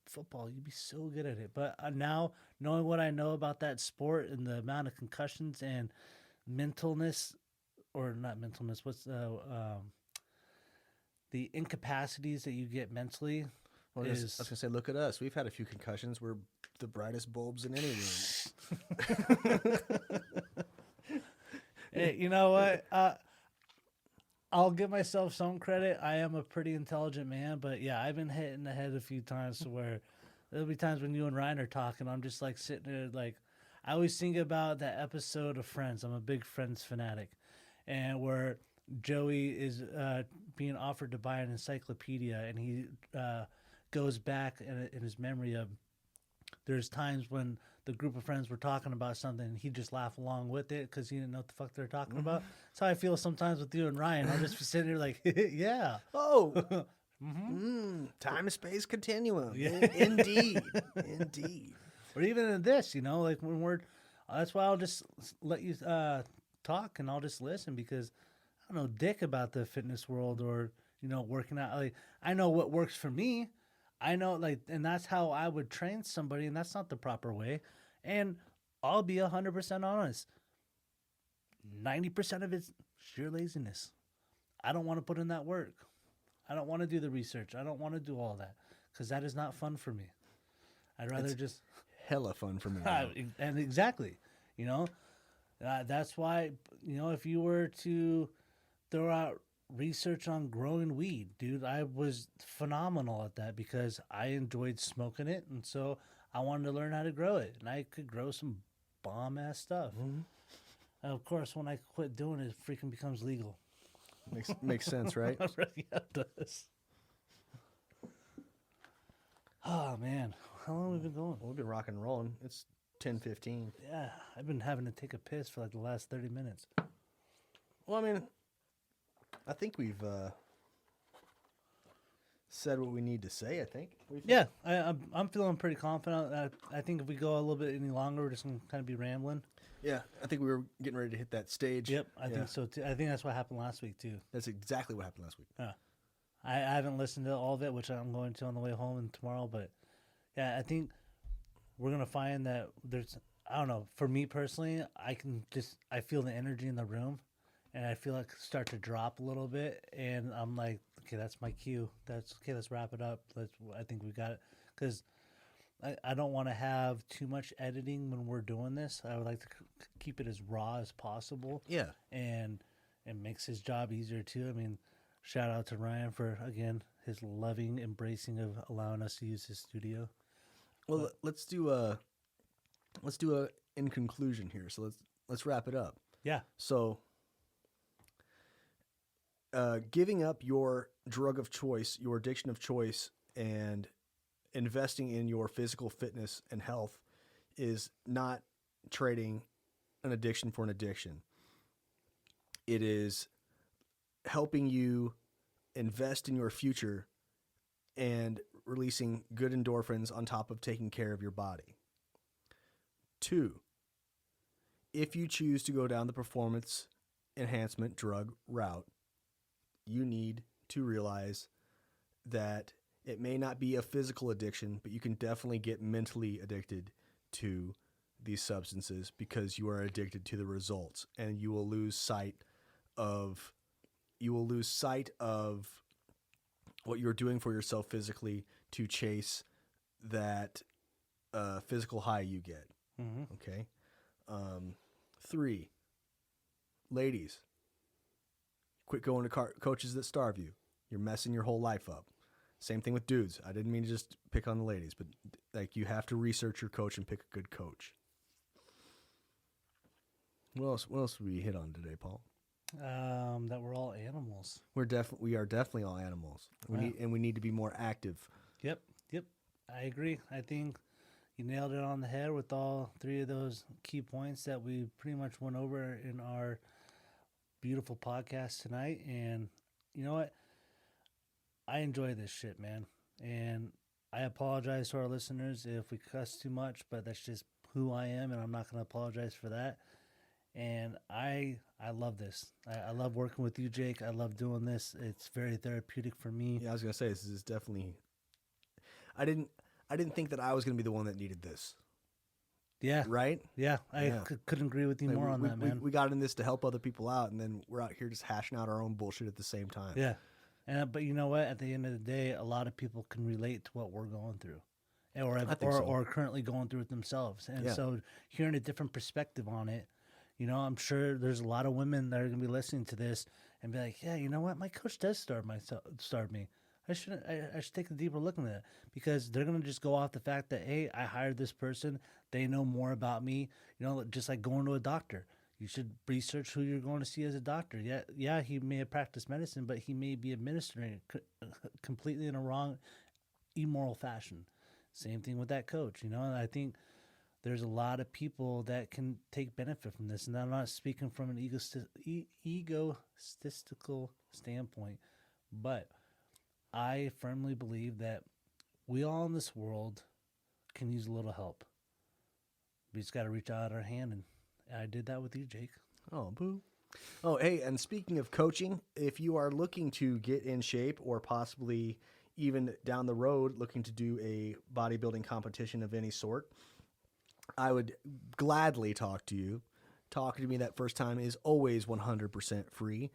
football. You'd be so good at it. But now, knowing what I know about that sport and the amount of concussions and mentalness, or not mentalness, what's the incapacities that you get mentally? Well, I was gonna say, look at us. We've had a few concussions. We're the brightest bulbs in any room. Hey, you know what? I'll give myself some credit. I am a pretty intelligent man, but yeah, I've been hit in the head a few times to where there'll be times when you and Ryan are talking, I'm just like sitting there, like, I always think about that episode of Friends. I'm a big Friends fanatic. And where Joey is being offered to buy an encyclopedia, and he goes back in his memory of, there's times when the group of friends were talking about something and he'd just laugh along with it because he didn't know what the fuck they're talking about. That's how I feel sometimes with you and Ryan. I'll just be sitting here like, yeah. Oh, time and space continuum. Yeah. Indeed. Indeed. Or even in this, you know, like when that's why I'll just let you talk and I'll just listen, because I don't know dick about the fitness world or, you know, working out. Like, I know what works for me. I know, like, and that's how I would train somebody, and that's not the proper way. And I'll be 100% honest. 90% of it's sheer laziness. I don't want to put in that work. I don't want to do the research. I don't want to do all that because that is not fun for me. I'd rather just hella fun for me. And exactly, you know, that's why, you know, if you were to throw out research on growing weed, dude, I was phenomenal at that because I enjoyed smoking it, and so I wanted to learn how to grow it, and I could grow some bomb ass stuff. And of course, when I quit doing it, it freaking becomes legal. Makes sense, right? Yeah, it does. Oh man, how long have we been going? Well, we've been rock and rolling. It's 10:15. Yeah, I've been having to take a piss for like the last 30 minutes. Well, I mean, I think we've said what we need to say, I think. Yeah, I'm feeling pretty confident. I think if we go a little bit any longer, we're just going to kind of be rambling. Yeah, I think we were getting ready to hit that stage. Yep, I think so too. I think that's what happened last week too. That's exactly what happened last week. Yeah. I haven't listened to all of it, which I'm going to on the way home and tomorrow, but yeah, I think we're going to find that there's, I don't know, for me personally, I feel the energy in the room. And I feel like start to drop a little bit, and I'm like, okay, that's my cue. That's okay. Let's wrap it up. I think we got it. Because I don't want to have too much editing when we're doing this. I would like to keep it as raw as possible. Yeah. And it makes his job easier too. I mean, shout out to Ryan for, again, his loving embracing of allowing us to use his studio. Well, let's do a in conclusion here. So let's wrap it up. Yeah. So, giving up your drug of choice, your addiction of choice, and investing in your physical fitness and health is not trading an addiction for an addiction. It is helping you invest in your future and releasing good endorphins on top of taking care of your body. 2, if you choose to go down the performance enhancement drug route, you need to realize that it may not be a physical addiction, but you can definitely get mentally addicted to these substances because you are addicted to the results, and you will lose sight of what you're doing for yourself physically to chase that physical high you get. Mm-hmm. Okay. 3, ladies, quit going to coaches that starve you. You're messing your whole life up. Same thing with dudes. I didn't mean to just pick on the ladies, but like, you have to research your coach and pick a good coach. What else did we hit on today, Paul? That we're all animals. We are definitely all animals. We need to be more active. Yep. I agree. I think you nailed it on the head with all 3 of those key points that we pretty much went over in our beautiful podcast tonight. And you know what? I enjoy this shit, man. And I apologize to our listeners if we cuss too much, but that's just who I am, and I'm not going to apologize for that. And I love this. I love working with you, Jake. I love doing this. It's very therapeutic for me. Yeah, I was gonna say, this is definitely. I didn't think that I was gonna be the one that needed this. Yeah. Right. Yeah. I couldn't agree with you more on that, man. We got in this to help other people out, and then we're out here just hashing out our own bullshit at the same time. Yeah. But you know what? At the end of the day, a lot of people can relate to what we're going through, or currently going through it themselves. And so hearing a different perspective on it, you know, I'm sure there's a lot of women that are going to be listening to this and be like, yeah, you know what? My coach does starve me. I should take a deeper look at that, because they're going to just go off the fact that, hey, I hired this person. They know more about me. You know, just like going to a doctor. You should research who you're going to see as a doctor. Yeah, he may have practiced medicine, but he may be administering it completely in a wrong, immoral fashion. Same thing with that coach, you know. And I think there's a lot of people that can take benefit from this. And I'm not speaking from an egotistical standpoint, but I firmly believe that we all in this world can use a little help. We just got to reach out our hand, and I did that with you, Jake. Oh, boo. Oh, hey, and speaking of coaching, if you are looking to get in shape, or possibly even down the road looking to do a bodybuilding competition of any sort, I would gladly talk to you. Talking to me that first time is always 100% free.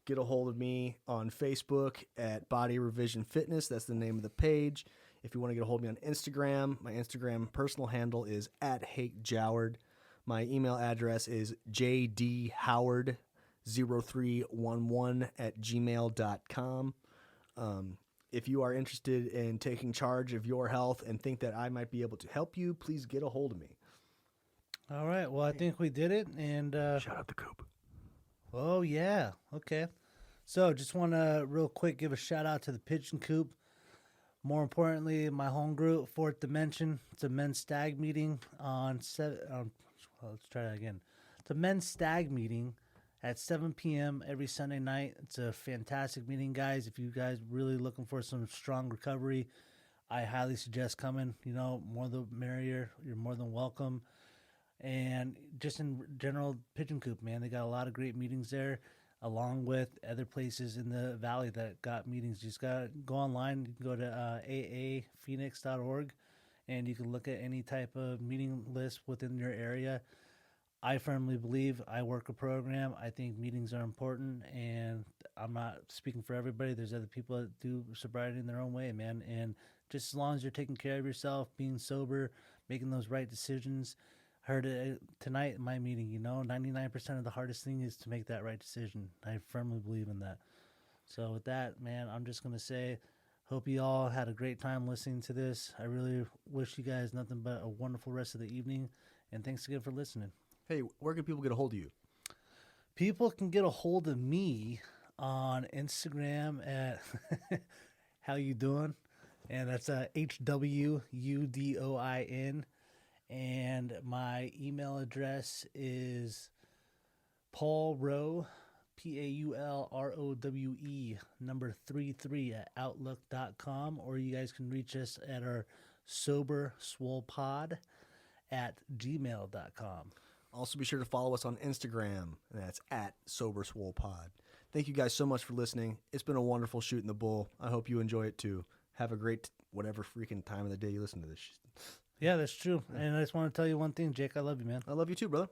Get a hold of me on Facebook at Body Revision Fitness. That's the name of the page. If you want to get a hold of me on Instagram, my Instagram personal handle is @HakeJoward. My email address is jdhoward0311@gmail.com. If you are interested in taking charge of your health and think that I might be able to help you, please get a hold of me. All right. Well, I think we did it. And shout out the Coop. Oh, yeah. Okay. So just want to real quick give a shout out to the Pigeon Coop. More importantly, my home group, Fourth Dimension. It's a men's stag meeting let's try that again. It's a men's stag meeting at 7 p.m. every Sunday night. It's a fantastic meeting, guys. If you guys really looking for some strong recovery, I highly suggest coming. You know, more the merrier. You're more than welcome. And just in general, Pigeon Coop, man, they got a lot of great meetings there, along with other places in the valley that got meetings. You just got to go online. You can go to aaphoenix.org, and you can look at any type of meeting list within your area. I firmly believe I work a program. I think meetings are important, and I'm not speaking for everybody. There's other people that do sobriety in their own way, man. And just as long as you're taking care of yourself, being sober, making those right decisions. Heard it tonight in my meeting, 99% of the hardest thing is to make that right decision. I firmly believe in that. So with that, man, I'm just going to say, hope you all had a great time listening to this. I really wish you guys nothing but a wonderful rest of the evening. And thanks again for listening. Hey, where can people get a hold of you? People can get a hold of me on Instagram at How You Doing? And that's HWUDOIN. And my email address is Paul Rowe, PAULROWE, number 33 at outlook.com. Or you guys can reach us at our soberswolepod at gmail.com. Also, be sure to follow us on Instagram, and that's at SoberSwolePod. Thank you guys so much for listening. It's been a wonderful shooting the bull. I hope you enjoy it too. Have a great whatever freaking time of the day you listen to this. Yeah, that's true. And I just want to tell you one thing, Jake. I love you, man. I love you too, brother.